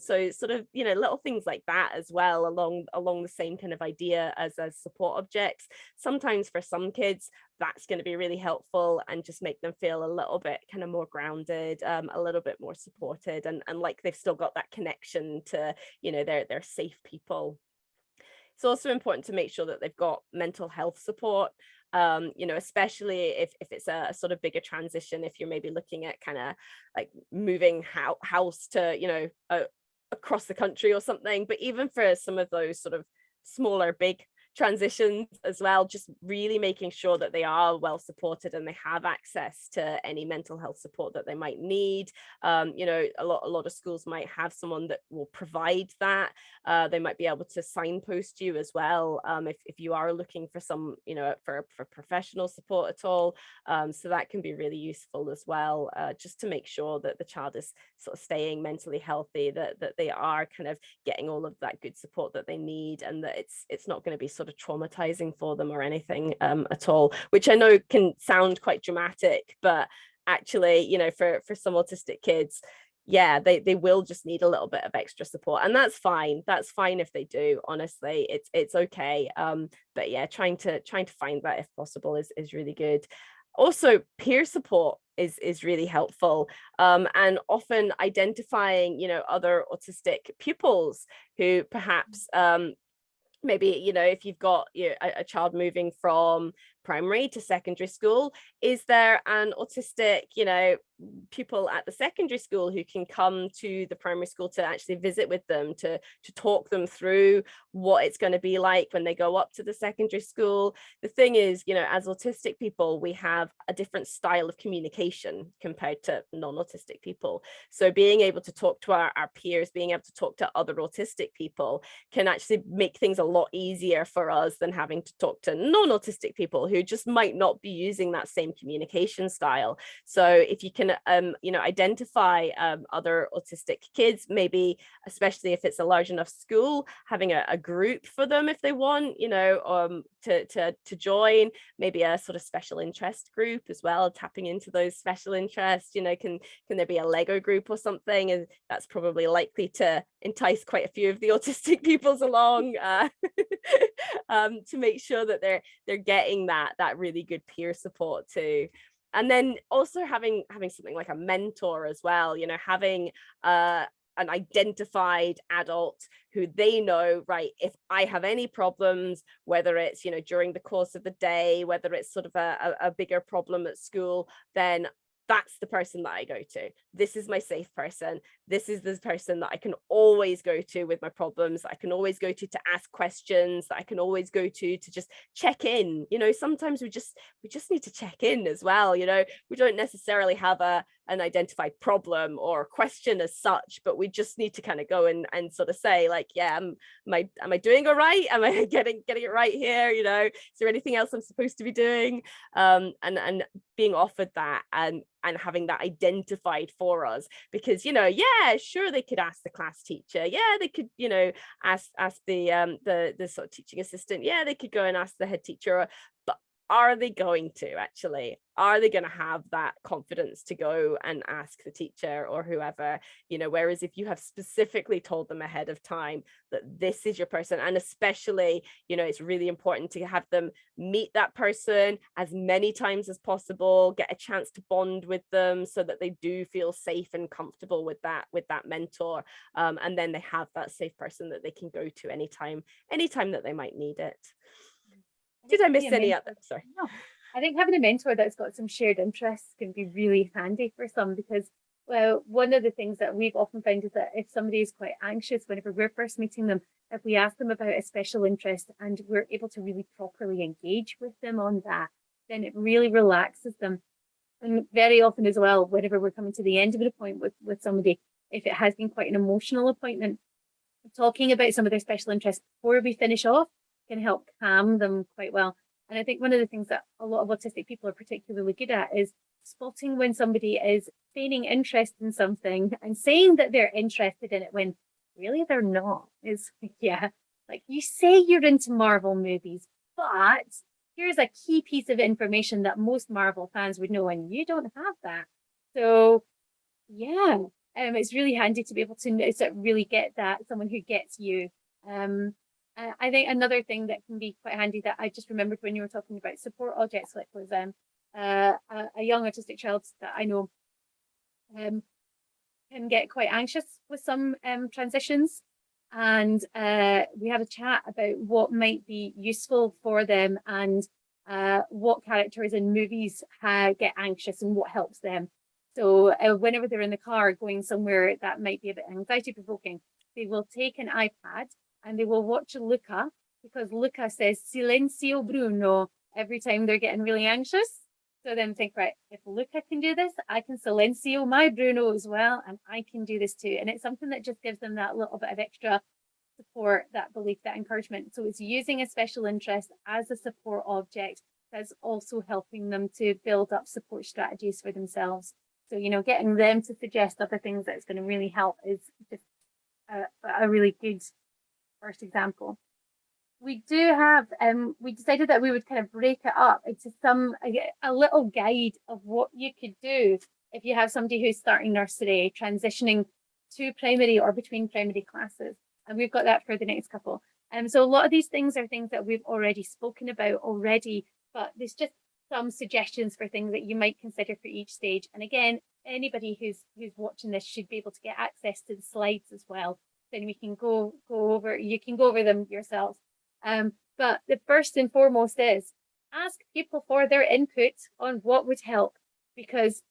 So sort of little things like that as well, along the same kind of idea as support objects. Sometimes for some kids that's going to be really helpful and just make them feel a little bit kind of more grounded, a little bit more supported, and like they've still got that connection to their safe people. It's also important to make sure that they've got mental health support, especially if it's a sort of bigger transition, if you're maybe looking at kind of like moving house to across the country or something. But even for some of those sort of smaller, big transitions as well, just really making sure that they are well supported and they have access to any mental health support that they might need. You know, a lot of schools might have someone that will provide that. They might be able to signpost you as well, if you are looking for some, you know, for professional support at all. So that can be really useful as well, just to make sure that the child is sort of staying mentally healthy, that they are kind of getting all of that good support that they need, and that it's not going to be sort of traumatizing for them or anything at all, which I know can sound quite dramatic, but actually, you know, for some autistic kids, yeah, they will just need a little bit of extra support, and that's fine if they do. Honestly, it's okay. But yeah, trying to find that if possible is really good. Also, peer support is really helpful, and often identifying, you know, other autistic pupils who perhaps maybe, you know, if you've got, you know, a child moving from primary to secondary school, is there an autistic, you know, pupil at the secondary school who can come to the primary school to actually visit with them, to talk them through what it's going to be like when they go up to the secondary school? The thing is, you know, as autistic people, we have a different style of communication compared to non-autistic people. So being able to talk to our peers, being able to talk to other autistic people can actually make things a lot easier for us than having to talk to non-autistic people who just might not be using that same communication style. So if you can you know, identify other autistic kids, maybe especially if it's a large enough school, having a group for them if they want, you know, to join, maybe a sort of special interest group as well, tapping into those special interests. You know, can there be a Lego group or something? And that's probably likely to entice quite a few of the autistic pupils along, to make sure that they're getting that really good peer support too. And then also having something like a mentor as well, you know, having an identified adult who they know, right, if I have any problems, whether it's, you know, during the course of the day, whether it's sort of a bigger problem at school, then that's the person that I go to. This is my safe person. This is the person that I can always go to with my problems. I can always go to ask questions, that I can always go to just check in. You know, sometimes we just need to check in as well. You know, we don't necessarily have an identified problem or question as such, but we just need to kind of go and sort of say, like, yeah, am I doing all right? Am I getting it right here? You know, is there anything else I'm supposed to be doing? And being offered that and having that identified for us, because, you know, yeah, sure, they could ask the class teacher, yeah, they could, you know, ask the sort of teaching assistant, yeah, they could go and ask the head teacher, but are they going to actually, are they going to have that confidence to go and ask the teacher or whoever, you know? Whereas if you have specifically told them ahead of time that this is your person, and especially, you know, it's really important to have them meet that person as many times as possible, get a chance to bond with them so that they do feel safe and comfortable with that mentor, and then they have that safe person that they can go to anytime that they might need it. Did I miss any other? Sorry. No, I think having a mentor that's got some shared interests can be really handy for some, because, well, one of the things that we've often found is that if somebody is quite anxious whenever we're first meeting them, if we ask them about a special interest and we're able to really properly engage with them on that, then it really relaxes them. And very often as well, whenever we're coming to the end of an appointment with somebody, if it has been quite an emotional appointment, talking about some of their special interests before we finish off can help calm them quite well. And I think one of the things that a lot of autistic people are particularly good at is spotting when somebody is feigning interest in something and saying that they're interested in it when really they're not. Is, yeah, like, you say you're into Marvel movies, but here's a key piece of information that most Marvel fans would know, and you don't have that. So yeah, it's really handy to be able to sort of really get that, someone who gets you. I think another thing that can be quite handy that I just remembered when you were talking about support objects, like, was a young autistic child that I know can get quite anxious with some transitions, and we had a chat about what might be useful for them, and what characters in movies get anxious and what helps them. So whenever they're in the car going somewhere that might be a bit anxiety provoking, they will take an iPad and they will watch Luca, because Luca says Silenzio Bruno every time they're getting really anxious. So then think, right, if Luca can do this, I can Silenzio my Bruno as well, and I can do this too. And it's something that just gives them that little bit of extra support, that belief, that encouragement. So it's using a special interest as a support object that's also helping them to build up support strategies for themselves. So, getting them to suggest other things that's going to really help is just a really good first example. We do have, we decided that we would kind of break it up into a little guide of what you could do if you have somebody who's starting nursery, transitioning to primary or between primary classes. And we've got that for the next couple. So a lot of these things are things that we've already spoken about already, but there's just some suggestions for things that you might consider for each stage. And again, anybody who's watching this should be able to get access to the slides as well. Then we can go over, you can go over them yourselves. But the first and foremost is ask people for their input on what would help, because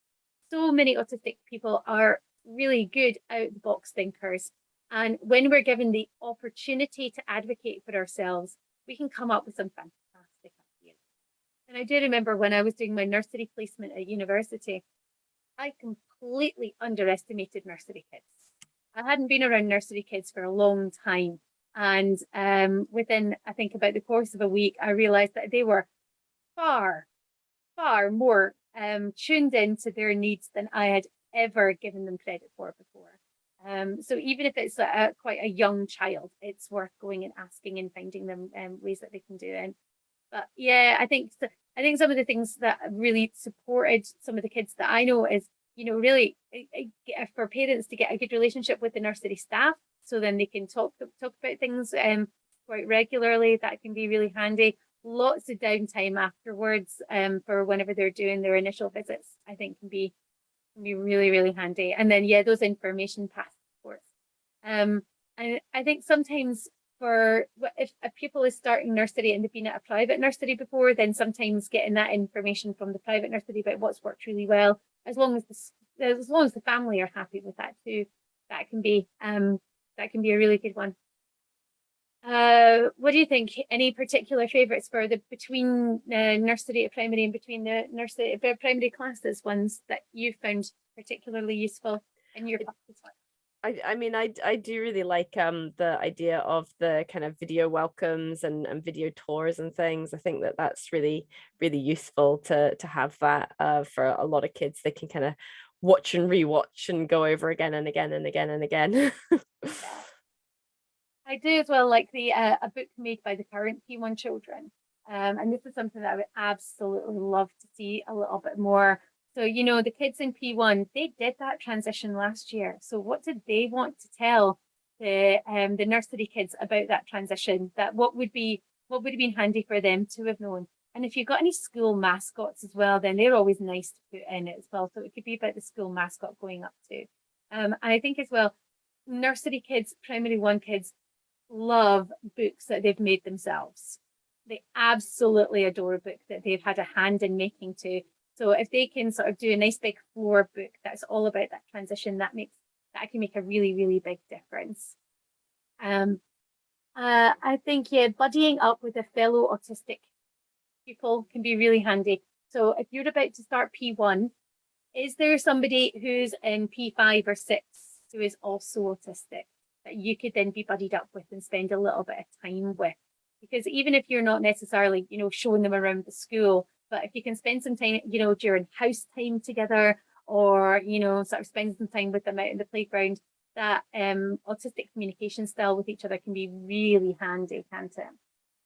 so many autistic people are really good out the box thinkers. And when we're given the opportunity to advocate for ourselves, we can come up with some fantastic ideas. And I do remember when I was doing my nursery placement at university, I completely underestimated nursery kids. I hadn't been around nursery kids for a long time. And within, I think, about the course of a week, I realized that they were far, far more tuned into their needs than I had ever given them credit for before. So even if it's quite a young child, it's worth going and asking and finding them ways that they can do it. But yeah, I think some of the things that really supported some of the kids that I know is, really for parents to get a good relationship with the nursery staff, so then they can talk about things quite regularly. That can be really handy. Lots of downtime afterwards for whenever they're doing their initial visits, I think can be really, really handy. And then those information passports. And I think sometimes if a pupil is starting nursery and they've been at a private nursery before, then sometimes getting that information from the private nursery about what's worked really well, as long as the family are happy with that too, that can be a really good one. What do you think? Any particular favourites for the between nursery to primary and between the nursery primary classes, ones that you found particularly useful in your practice? I do really like the idea of the kind of video welcomes and video tours and things. I think that's really, really useful to have that for a lot of kids. They can kind of watch and rewatch and go over again and again and again and again. Yeah. I do as well like the a book made by the current P1 children. And this is something that I would absolutely love to see a little bit more. So, the kids in P1, they did that transition last year. So what did they want to tell the nursery kids about that transition? That what would have been handy for them to have known? And if you've got any school mascots as well, then they're always nice to put in it as well. So it could be about the school mascot going up too. And I think as well, nursery kids, primary one kids love books that they've made themselves. They absolutely adore a book that they've had a hand in making too. So if they can sort of do a nice big floor book that's all about that transition, that can make a really, really big difference. I think buddying up with a fellow autistic pupil can be really handy. So if you're about to start P1, is there somebody who's in P5 or 6 who is also autistic that you could then be buddied up with and spend a little bit of time with? Because even if you're not necessarily, showing them around the school, but if you can spend some time, during house time together, or, sort of spend some time with them out in the playground, that autistic communication style with each other can be really handy, can't it?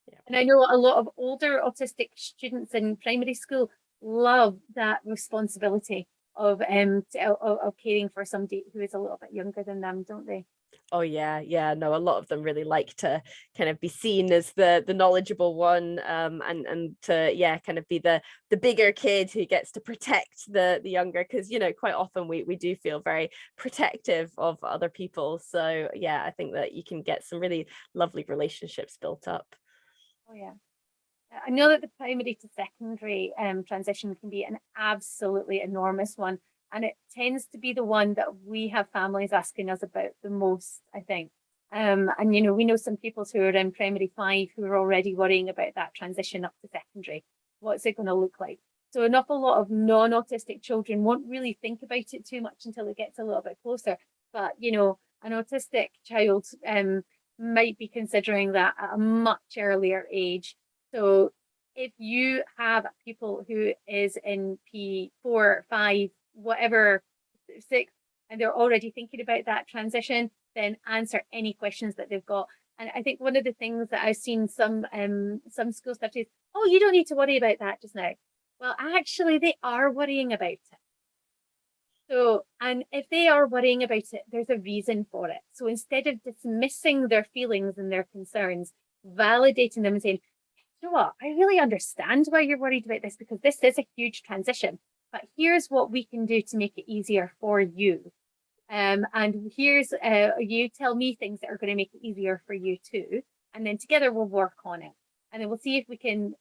Yeah. And I know a lot of older autistic students in primary school love that responsibility of caring for somebody who is a little bit younger than them, don't they? Oh yeah, no, a lot of them really like to kind of be seen as the knowledgeable one, and to kind of be the bigger kid who gets to protect the younger, because quite often we do feel very protective of other people. So yeah, I think that you can get some really lovely relationships built up. Oh yeah. I know that the primary to secondary transition can be an absolutely enormous one, and it tends to be the one that we have families asking us about the most, I think. And you know, we know some pupils who are in primary 5 who are already worrying about that transition up to secondary. What's it going to look like? So an awful lot of non-autistic children won't really think about it too much until it gets a little bit closer. But you know, an autistic child might be considering that at a much earlier age. So if you have a pupil who is in P4, 5, whatever, 6, and they're already thinking about that transition, then answer any questions that they've got. And I think one of the things that I've seen some school staff do is, oh, you don't need to worry about that just now. Well, actually, they are worrying about it. So, and if they are worrying about it, there's a reason for it. So instead of dismissing their feelings and their concerns, validating them and saying, you know what, I really understand why you're worried about this, because this is a huge transition. But here's what we can do to make it easier for you. And here's, you tell me things that are going to make it easier for you too. And then together we'll work on it. And then we'll see if we can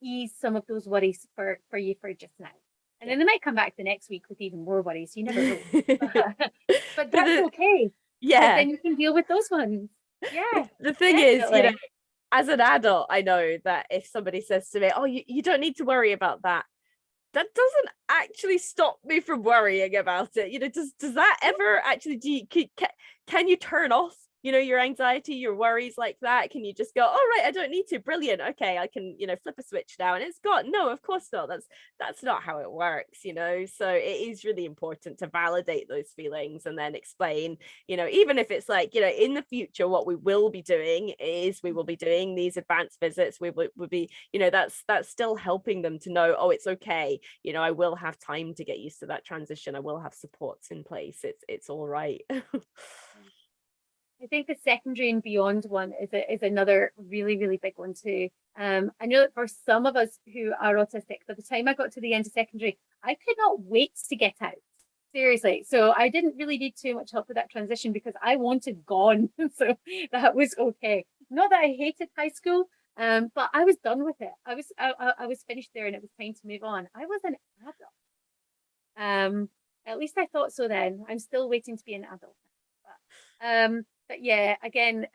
ease some of those worries for you for just now. And then they might come back the next week with even more worries. You never know. But that's okay. Yeah. Then you can deal with those ones. Yeah. The thing is, you know, as an adult, I know that if somebody says to me, oh, you don't need to worry about that, that doesn't actually stop me from worrying about it. You know, does that ever actually, can you turn off, you know, your anxiety, your worries like that? Can you just go, all right, I don't need to, brilliant, okay, I can, you know, flip a switch now and it's gone? No, of course not. That's not how it works, you know. So it is really important to validate those feelings and then explain, you know, even if it's like, you know, in the future what we will be doing is we will be doing these advanced visits. We will be, you know, that's still helping them to know, oh, it's okay, you know, I will have time to get used to that transition, I will have supports in place, it's all right. I think the secondary and beyond one is another really, really big one too. I know that for some of us who are autistic, by the time I got to the end of secondary, I could not wait to get out. Seriously. So I didn't really need too much help with that transition because I wanted gone. So that was okay. Not that I hated high school, but I was done with it. I was finished there and it was time to move on. I was an adult. At least I thought so then. I'm still waiting to be an adult. But yeah, again,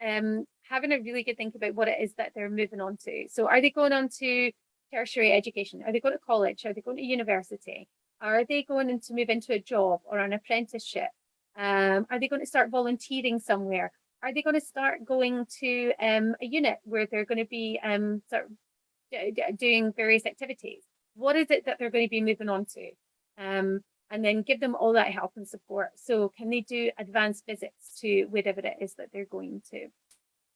having a really good think about what it is that they're moving on to. So are they going on to tertiary education? Are they going to college? Are they going to university? Are they going to move into a job or an apprenticeship? Are they going to start volunteering somewhere? Are they going to start going to a unit where they're going to be sort of doing various activities? What is it that they're going to be moving on to? And then give them all that help and support. So can they do advanced visits to wherever it is that they're going to?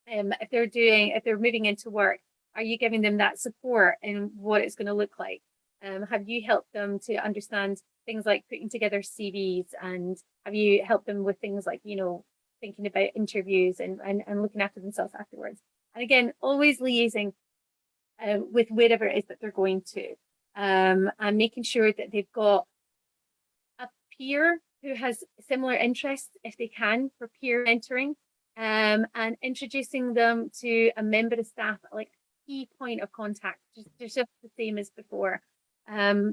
If they're moving into work, are you giving them that support and what it's going to look like? Have you helped them to understand things like putting together CVs, and have you helped them with things like, you know, thinking about interviews and looking after themselves afterwards? And again, always liaising with wherever it is that they're going to, and making sure that they've got a peer who has similar interests, if they can, for peer mentoring, and introducing them to a member of staff, like a key point of contact, just the same as before. I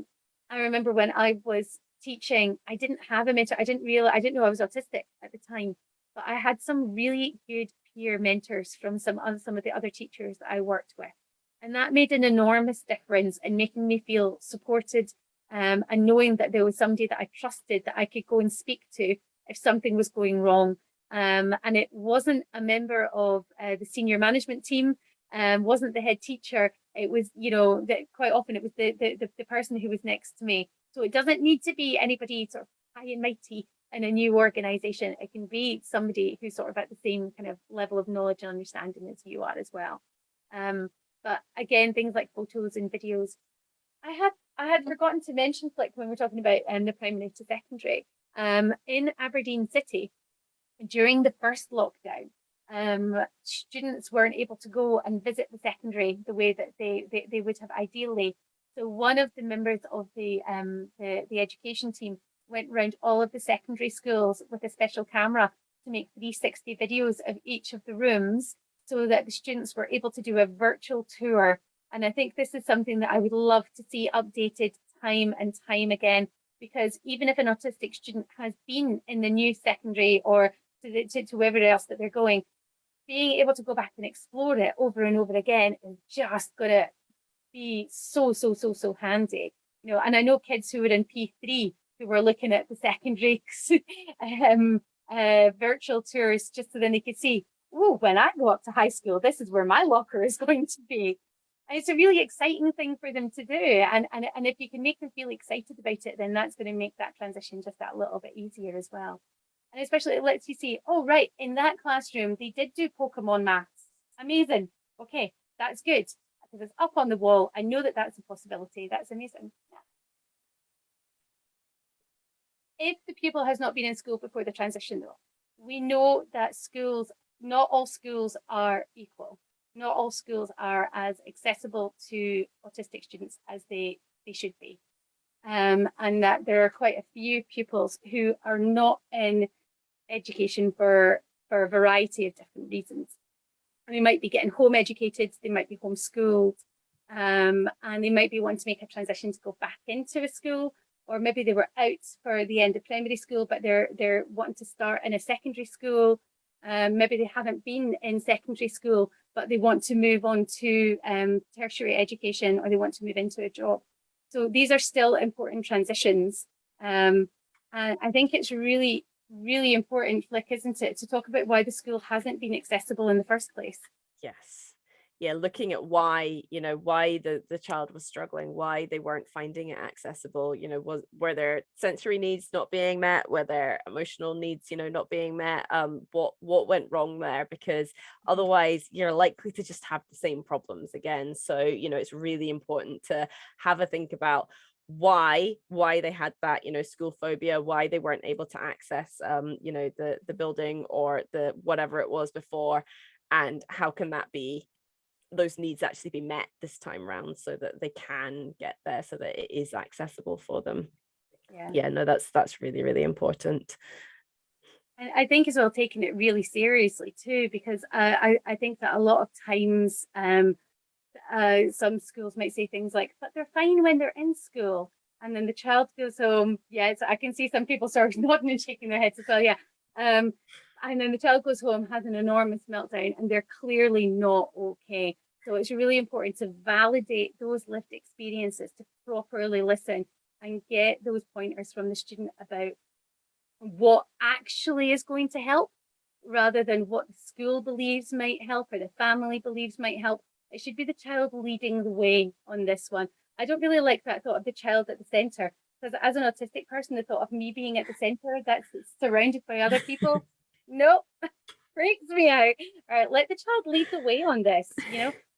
remember when I was teaching, I didn't have a mentor. I didn't know I was autistic at the time, but I had some really good peer mentors from some of the other teachers that I worked with. And that made an enormous difference in making me feel supported, and knowing that there was somebody that I trusted that I could go and speak to if something was going wrong. And it wasn't a member of the senior management team, wasn't the head teacher. It was, you know, that quite often it was the person who was next to me. So it doesn't need to be anybody sort of high and mighty in a new organization. It can be somebody who's sort of at the same kind of level of knowledge and understanding as you are as well. But again, things like photos and videos. I had forgotten to mention, like when we're talking about the primary to secondary, in Aberdeen City, during the first lockdown, students weren't able to go and visit the secondary the way that they would have ideally. So one of the members of the education team went around all of the secondary schools with a special camera to make 360 videos of each of the rooms so that the students were able to do a virtual tour. And I think this is something that I would love to see updated time and time again, because even if an autistic student has been in the new secondary or to wherever else that they're going, being able to go back and explore it over and over again is just going to be so handy. And I know kids who were in P3 who were looking at the secondary virtual tours just so then they could see, oh, when I go up to high school, this is where my locker is going to be. And it's a really exciting thing for them to do. And if you can make them feel excited about it, then that's going to make that transition just that little bit easier as well. And especially it lets you see, oh, right, in that classroom, they did do Pokemon maths. Amazing. Okay, that's good. Because it's up on the wall. I know that that's a possibility. That's amazing. If the pupil has not been in school before the transition, though, we know that not all schools are equal. Not all schools are as accessible to autistic students as they should be. And that there are quite a few pupils who are not in education for a variety of different reasons. They might be getting home educated, they might be homeschooled, and they might be wanting to make a transition to go back into a school, or maybe they were out for the end of primary school, but they're wanting to start in a secondary school. Maybe they haven't been in secondary school, but they want to move on to tertiary education, or they want to move into a job. So these are still important transitions. And I think it's really important, Flick, isn't it, to talk about why the school hasn't been accessible in the first place. Yes. Yeah, looking at why the child was struggling, why they weren't finding it accessible, were their sensory needs not being met, were their emotional needs, not being met, what went wrong there, because otherwise you're likely to just have the same problems again. So, it's really important to have a think about why they had that school phobia, why they weren't able to access the building or the whatever it was before, and how can that be those needs actually be met this time around so that they can get there, so that it is accessible for them. No, that's really important. And I think as well, taking it really seriously too, because I think that a lot of times some schools might say things like, but they're fine when they're in school. And then the child goes home. Yeah, so I can see some people sort of nodding and shaking their heads as well. Yeah. And then the child goes home, has an enormous meltdown, and they're clearly not okay. So it's really important to validate those lived experiences, to properly listen and get those pointers from the student about what actually is going to help, rather than what the school believes might help or the family believes might help. It should be the child leading the way on this one. I don't really like that thought of the child at the center, because as an autistic person, the thought of me being at the center that's surrounded by other people, nope, freaks me out. All right, let the child lead the way on this,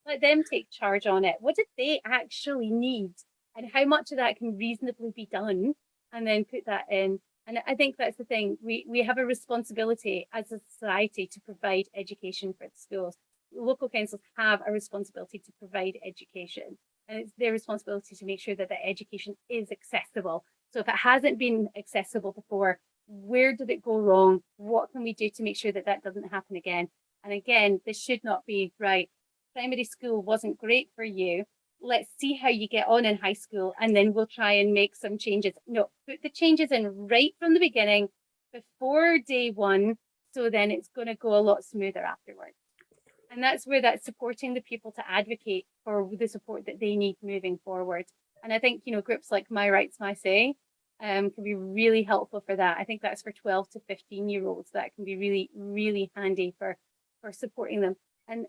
let them take charge on it. What did they actually need? And how much of that can reasonably be done? And then put that in. And I think that's the thing. We have a responsibility as a society to provide education for the schools. Local councils have a responsibility to provide education. And it's their responsibility to make sure that the education is accessible. So if it hasn't been accessible before, where did it go wrong? What can we do to make sure that that doesn't happen again? And again, this should not be, right, primary school wasn't great for you. Let's see how you get on in high school, and then we'll try and make some changes. No, put the changes in right from the beginning, before day one, so then it's going to go a lot smoother afterwards. And that's where that's supporting the people to advocate for the support that they need moving forward. And I think, groups like My Rights, My Say can be really helpful for that. I think that's for 12 to 15-year-olds. That can be really handy for supporting them. And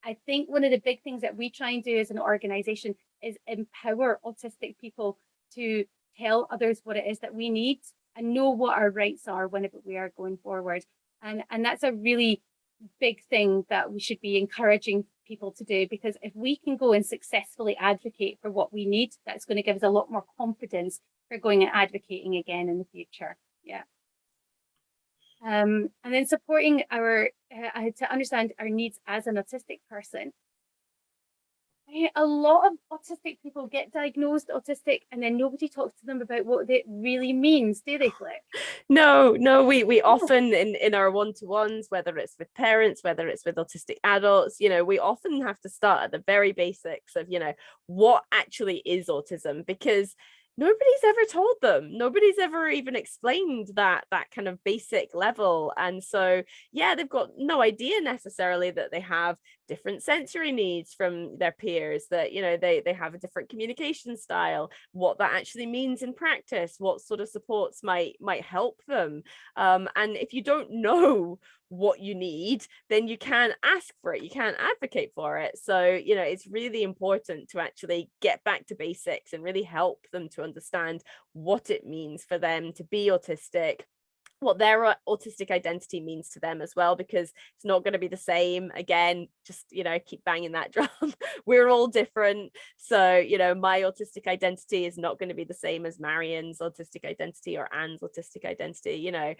I think one of the big things that we try and do as an organization is empower autistic people to tell others what it is that we need and know what our rights are whenever we are going forward. And that's a really big thing that we should be encouraging people to do, because if we can go and successfully advocate for what we need, that's going to give us a lot more confidence for going and advocating again in the future. Yeah. And then supporting our to understand our needs as an autistic person. A lot of autistic people get diagnosed autistic and then nobody talks to them about what it really means, do they, Flick? No, we often in our one-to-ones, whether it's with parents, whether it's with autistic adults, we often have to start at the very basics of, what actually is autism, because nobody's ever told them. Nobody's ever even explained that kind of basic level. And so, yeah, they've got no idea necessarily that they have different sensory needs from their peers, that, you know, they have a different communication style, what that actually means in practice, what sort of supports might help them. And if you don't know what you need, then you can ask for it, you can't advocate for it. So, you know, it's really important to actually get back to basics and really help them to understand what it means for them to be autistic, what their autistic identity means to them as well, because it's not going to be the same. Again, just, you know, keep banging that drum. We're all different. So, you know, my autistic identity is not going to be the same as Marian's autistic identity or Anne's autistic identity, you know.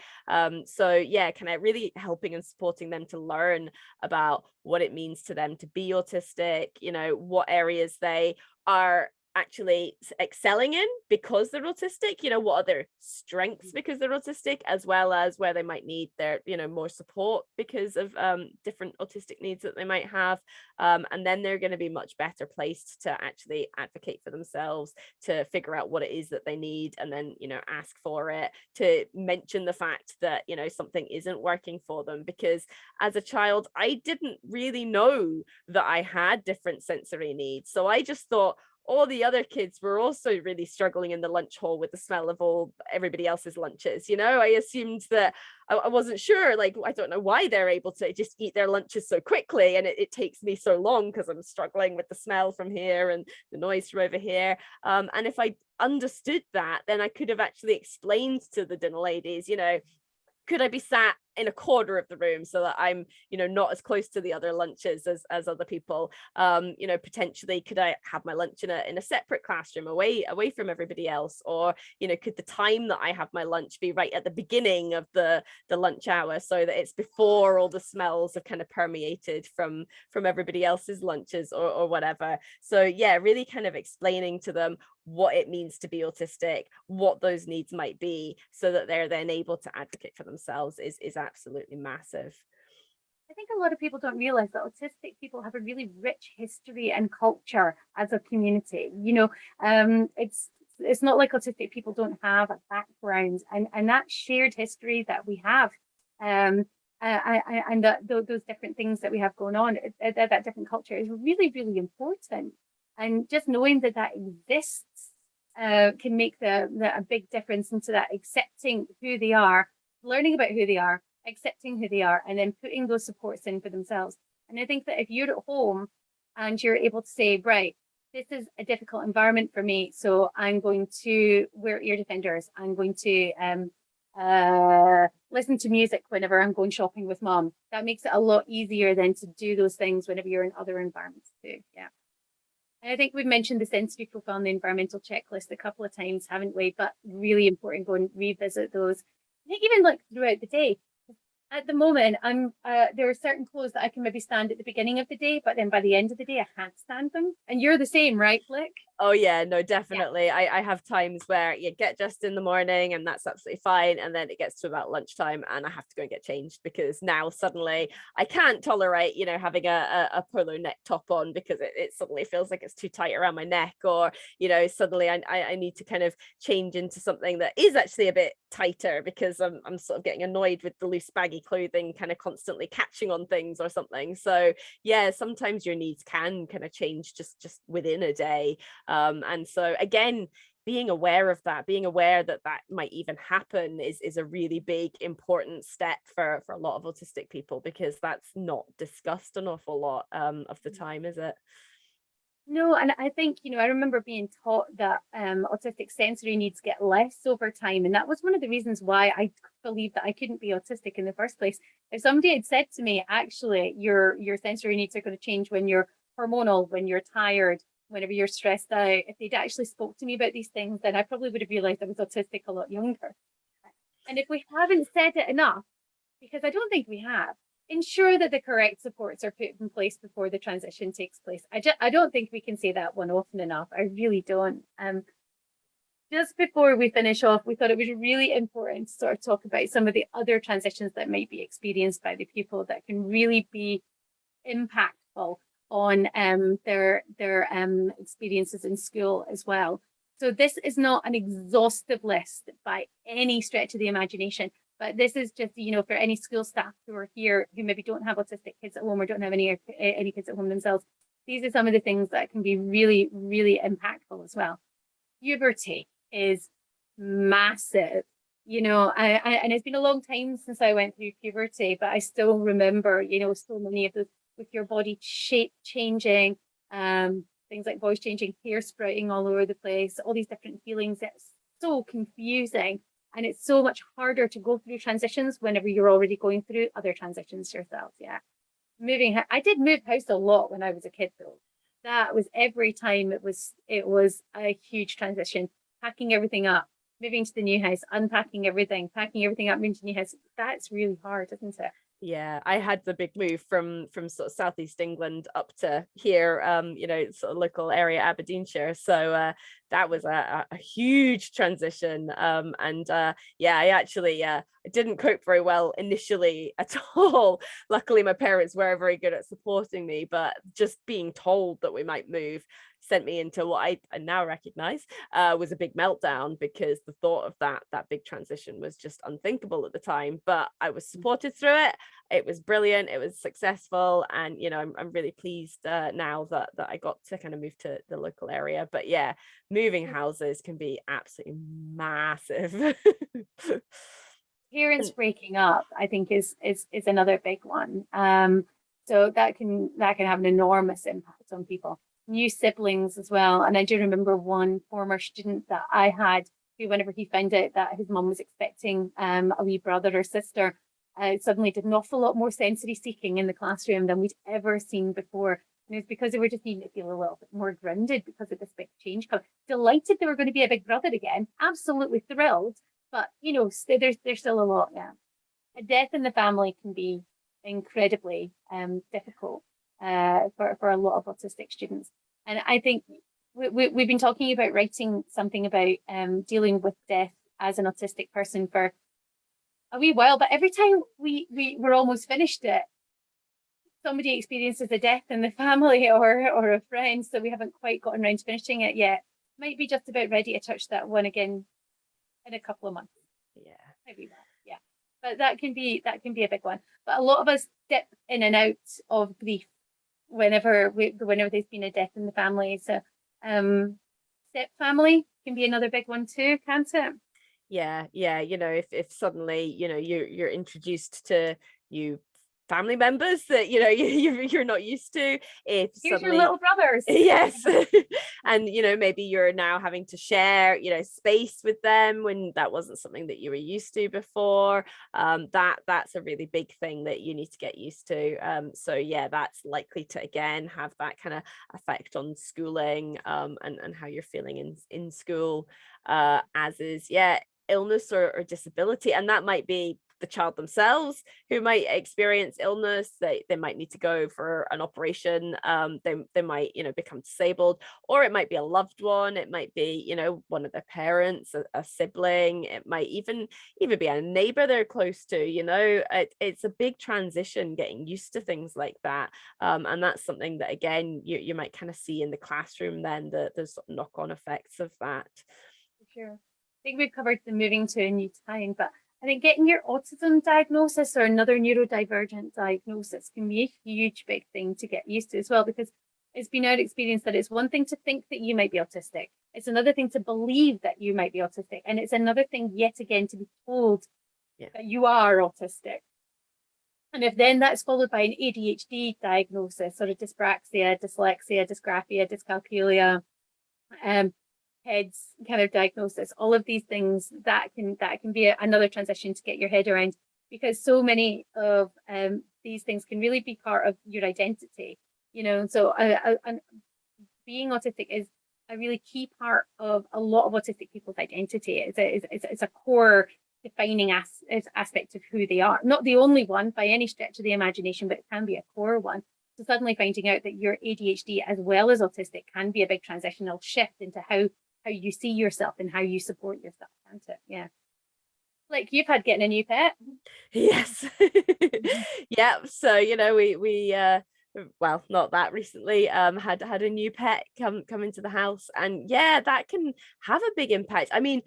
So yeah, kind of really helping and supporting them to learn about what it means to them to be autistic, you know, what areas they are actually excelling in because they're autistic, you know, what are their strengths because they're autistic, as well as where they might need their, you know, more support because of different autistic needs that they might have. And then they're going to be much better placed to actually advocate for themselves, to figure out what it is that they need, and then, you know, ask for it, to mention the fact that, you know, something isn't working for them. Because as a child, I didn't really know that I had different sensory needs. So I just thought all the other kids were also really struggling in the lunch hall with the smell of everybody else's lunches. You know, I assumed that I wasn't sure, like, I don't know why they're able to just eat their lunches so quickly, and it takes me so long because I'm struggling with the smell from here and the noise from over here. And if I understood that, then I could have actually explained to the dinner ladies, you know, could I be sat in a corner of the room so that I'm, you know, not as close to the other lunches as other people? You know, potentially could I have my lunch in a separate classroom away from everybody else? Or, you know, could the time that I have my lunch be right at the beginning of the lunch hour, so that it's before all the smells have kind of permeated from everybody else's lunches, or whatever. So yeah, really kind of explaining to them what it means to be autistic, what those needs might be, so that they're then able to advocate for themselves is absolutely massive. I think a lot of people don't realize that autistic people have a really rich history and culture as a community. You know, it's not like autistic people don't have a background, and that shared history that we have, and those different things that we have going on, that different culture is really, really important. And just knowing that that exists can make a big difference into that, accepting who they are, learning about who they are, accepting who they are, and then putting those supports in for themselves. And I think that if you're at home and you're able to say, right, this is a difficult environment for me, so I'm going to wear ear defenders, I'm going to listen to music whenever I'm going shopping with mom. That makes it a lot easier than to do those things whenever you're in other environments too. Yeah. And I think we've mentioned the sensory profile and the environmental checklist a couple of times, haven't we? But really important, go and revisit those. I think even like throughout the day. At the moment, there are certain clothes that I can maybe stand at the beginning of the day, but then by the end of the day, I can't stand them. And you're the same, right, Flick? Oh yeah, no, definitely. Yeah. I have times where you get dressed in the morning and that's absolutely fine, and then it gets to about lunchtime and I have to go and get changed, because now suddenly I can't tolerate, you know, having a polo neck top on, because it suddenly feels like it's too tight around my neck, or, you know, suddenly I need to kind of change into something that is actually a bit tighter, because I'm sort of getting annoyed with the loose baggy clothing kind of constantly catching on things or something. So yeah, sometimes your needs can kind of change just within a day. And so again, being aware of that, being aware that that might even happen is a really big, important step for a lot of autistic people, because that's not discussed an awful lot of the time, is it? No, and I think, you know, I remember being taught that autistic sensory needs get less over time. And that was one of the reasons why I believed that I couldn't be autistic in the first place. If somebody had said to me, actually, your sensory needs are going to change when you're hormonal, when you're tired, whenever you're stressed out, if they'd actually spoke to me about these things, then I probably would have realized I was autistic a lot younger. And if we haven't said it enough, because I don't think we have, ensure that the correct supports are put in place before the transition takes place. I don't think we can say that one often enough. I really don't. Just before we finish off, we thought it was really important to sort of talk about some of the other transitions that might be experienced by the pupil that can really be impactful on their experiences in school as well. So this is not an exhaustive list by any stretch of the imagination, but this is just, for any school staff who are here who maybe don't have autistic kids at home or don't have any kids at home themselves. These are some of the things that can be really, really impactful as well. Puberty is massive. And it's been a long time since I went through puberty, but I still remember, so many of those with your body shape changing, things like voice changing, hair sprouting all over the place, all these different feelings. It's so confusing. And it's so much harder to go through transitions whenever you're already going through other transitions yourself. Yeah. I did move house a lot when I was a kid though. That was every time it was a huge transition, packing everything up, moving to the new house, unpacking everything, packing everything up, moving to the new house. That's really hard, isn't it? Yeah, I had the big move from sort of southeast England up to here, sort of local area Aberdeenshire. So that was a huge transition. I didn't cope very well initially at all. Luckily, my parents were very good at supporting me, but just being told that we might move sent me into what I now recognize was a big meltdown, because the thought of that big transition was just unthinkable at the time. But I was supported through it. It was brilliant, it was successful, and I'm really pleased now that I got to kind of move to the local area. But yeah, moving houses can be absolutely massive. Parents breaking up, I think, is another big one. So that can have an enormous impact on people. New siblings as well. And I do remember one former student that I had who, whenever he found out that his mum was expecting a wee brother or sister, suddenly did an awful lot more sensory seeking in the classroom than we'd ever seen before. And it was because they were just needing to feel a little bit more grounded because of this big change. Delighted they were going to be a big brother again, absolutely thrilled. But there's still a lot. Yeah, a death in the family can be incredibly difficult for a lot of autistic students. And I think we've been talking about writing something about dealing with death as an autistic person for a wee while, but every time we're almost finished it, somebody experiences a death in the family or a friend, so we haven't quite gotten around to finishing it yet. Might be just about ready to touch that one again in a couple of months. Yeah, maybe that. Yeah, but that can be a big one. But a lot of us dip in and out of grief whenever there's been a death in the family. So step family can be another big one too, can't it? Yeah, if suddenly you're introduced to new family members that you're not used to, if Here's suddenly your little brothers. Yes. And maybe you're now having to share space with them when that wasn't something that you were used to before. That's a really big thing that you need to get used to. So yeah, that's likely to again have that kind of effect on schooling, and how you're feeling in school, as is illness or disability. And that might be the child themselves who might experience illness. They might need to go for an operation. They might become disabled, or it might be a loved one. It might be one of their parents, a sibling. It might even be a neighbor they're close to. It's a big transition getting used to things like that, and that's something that again you might kind of see in the classroom then, the sort of knock-on effects of that. Sure. I think we've covered the moving to a new town, but I think getting your autism diagnosis or another neurodivergent diagnosis can be a huge big thing to get used to as well, because it's been our experience that it's one thing to think that you might be autistic. It's another thing to believe that you might be autistic. And it's another thing yet again to be told that you are autistic. And if then that's followed by an ADHD diagnosis or a dyspraxia, dyslexia, dysgraphia, dyscalculia, heads kind of diagnosis, all of these things that can be another transition to get your head around, because so many of these things can really be part of your identity, so being autistic is a really key part of a lot of autistic people's identity. It's a core defining aspect of who they are, not the only one by any stretch of the imagination, but it can be a core one. So suddenly finding out that you're ADHD as well as autistic can be a big transitional shift into how you see yourself and how you support yourself, can't it? Yeah. Like you've had getting a new pet. Yes. Yeah. So, we well, not that recently, had a new pet come into the house, and yeah, that can have a big impact. I mean,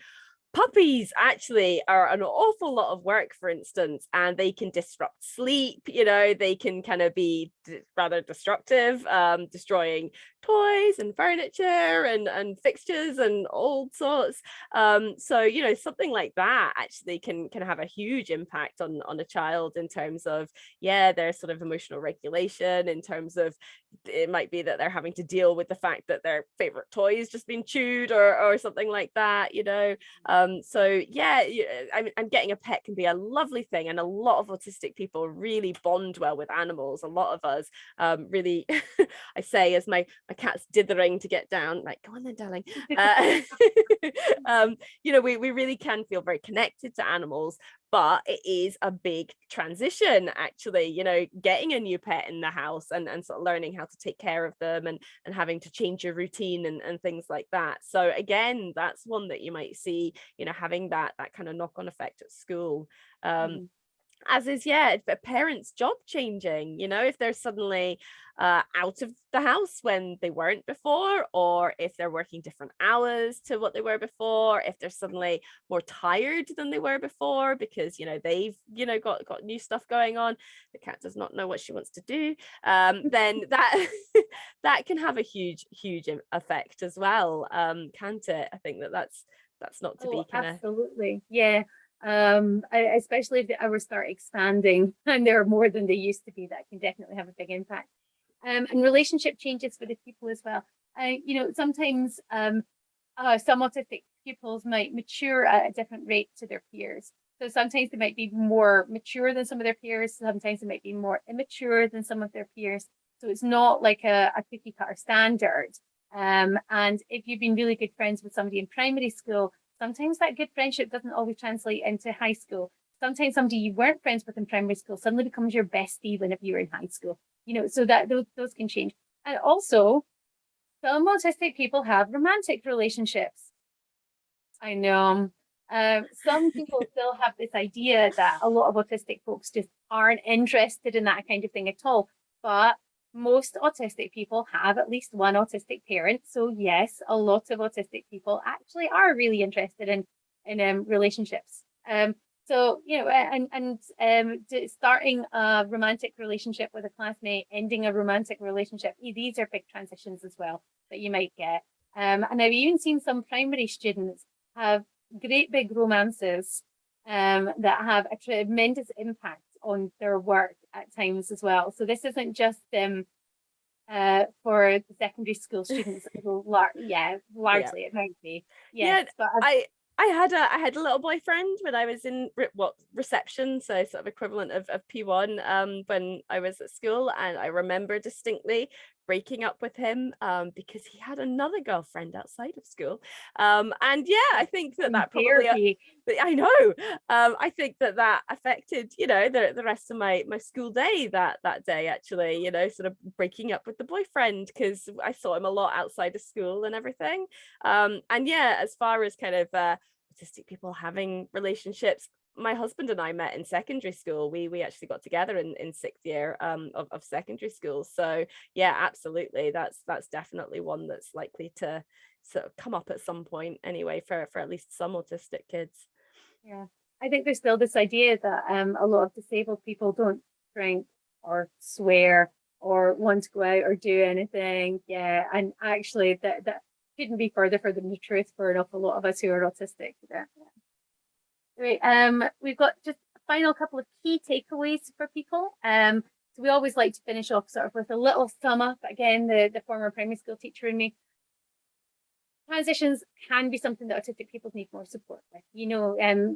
puppies actually are an awful lot of work, for instance, and they can disrupt sleep. They can kind of be rather destructive, destroying toys and furniture and fixtures and all sorts. So something like that actually can have a huge impact on a child in terms of, yeah, their sort of emotional regulation, in terms of it might be that they're having to deal with the fact that their favorite toy is just being chewed, or something like that. So yeah, I mean, and getting a pet can be a lovely thing, and a lot of autistic people really bond well with animals. A lot of us really I say, as my cat's dithering to get down, like, go on then, darling. We really can feel very connected to animals, but it is a big transition, actually, getting a new pet in the house, and sort of learning how to take care of them, and having to change your routine and things like that. So again, that's one that you might see, having that kind of knock-on effect at school. Mhm. As is, yeah, if a parent's job changing, if they're suddenly out of the house when they weren't before, or if they're working different hours to what they were before, if they're suddenly more tired than they were before because they've got new stuff going on, the cat does not know what she wants to do, then that that can have a huge effect as well, can't it? I think that's not to Oh, be kind of. absolutely. Yeah. Especially if the hours start expanding and there are more than they used to be, that can definitely have a big impact. And relationship changes for the people as well. Sometimes some autistic pupils might mature at a different rate to their peers. So sometimes they might be more mature than some of their peers. Sometimes they might be more immature than some of their peers. So it's not like a cookie cutter standard. And if you've been really good friends with somebody in primary school, sometimes that good friendship doesn't always translate into high school. Sometimes somebody you weren't friends with in primary school suddenly becomes your bestie whenever you're in high school. So that those can change. And also, some autistic people have romantic relationships. I know. Some people still have this idea that a lot of autistic folks just aren't interested in that kind of thing at all. But most autistic people have at least one autistic parent. So yes, a lot of autistic people actually are really interested in relationships. Starting a romantic relationship with a classmate, ending a romantic relationship, these are big transitions as well that you might get. And I've even seen some primary students have great big romances that have a tremendous impact on their work at times as well. So this isn't just for the secondary school students. Largely it might be. Yes, Yeah, but I had a little boyfriend when I was in reception, so sort of equivalent of P1, when I was at school, and I remember distinctly breaking up with him because he had another girlfriend outside of school, and yeah, I think that probably therapy. I know. I think that affected, the rest of my school day that day, actually, sort of breaking up with the boyfriend because I saw him a lot outside of school and everything. And yeah, as far as kind of autistic people having relationships, my husband and I met in secondary school. We actually got together in sixth year of secondary school. So yeah, absolutely, that's definitely one that's likely to sort of come up at some point anyway for at least some autistic kids. Yeah, I think there's still this idea that a lot of disabled people don't drink or swear or want to go out or do anything. Yeah, and actually that couldn't be further from the truth for an awful lot of us who are autistic. Yeah. Great. We've got just a final couple of key takeaways for people. So we always like to finish off sort of with a little sum up. Again, the former primary school teacher in me, transitions can be something that autistic people need more support with.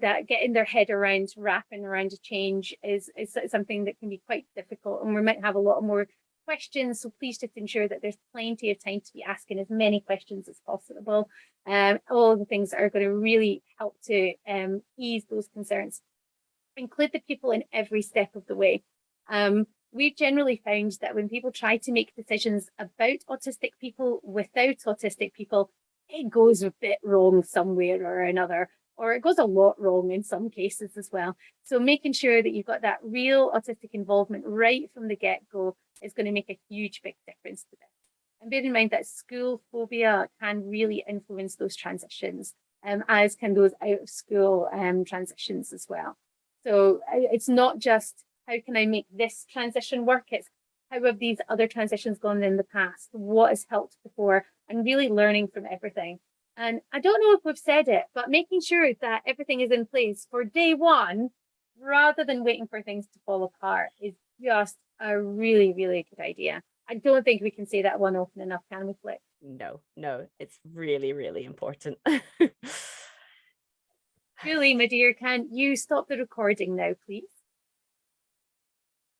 That getting their head around, wrapping around a change is something that can be quite difficult, and we might have a lot more questions. So please just ensure that there's plenty of time to be asking as many questions as possible. All of the things that are going to really help to ease those concerns. Include the people in every step of the way. We've generally found that when people try to make decisions about autistic people without autistic people, it goes a bit wrong somewhere or another, or it goes a lot wrong in some cases as well. So making sure that you've got that real autistic involvement right from the get-go, is going to make a huge, big difference to this. And bear in mind that school phobia can really influence those transitions, as can those out of school transitions as well. So it's not just how can I make this transition work, it's how have these other transitions gone in the past? What has helped before? And really learning from everything. And I don't know if we've said it, but making sure that everything is in place for day one, rather than waiting for things to fall apart, is just a really, really good idea. I don't think we can say that one often enough, can we, Flick? No, it's really, really important. Julie, my dear, can you stop the recording now, please?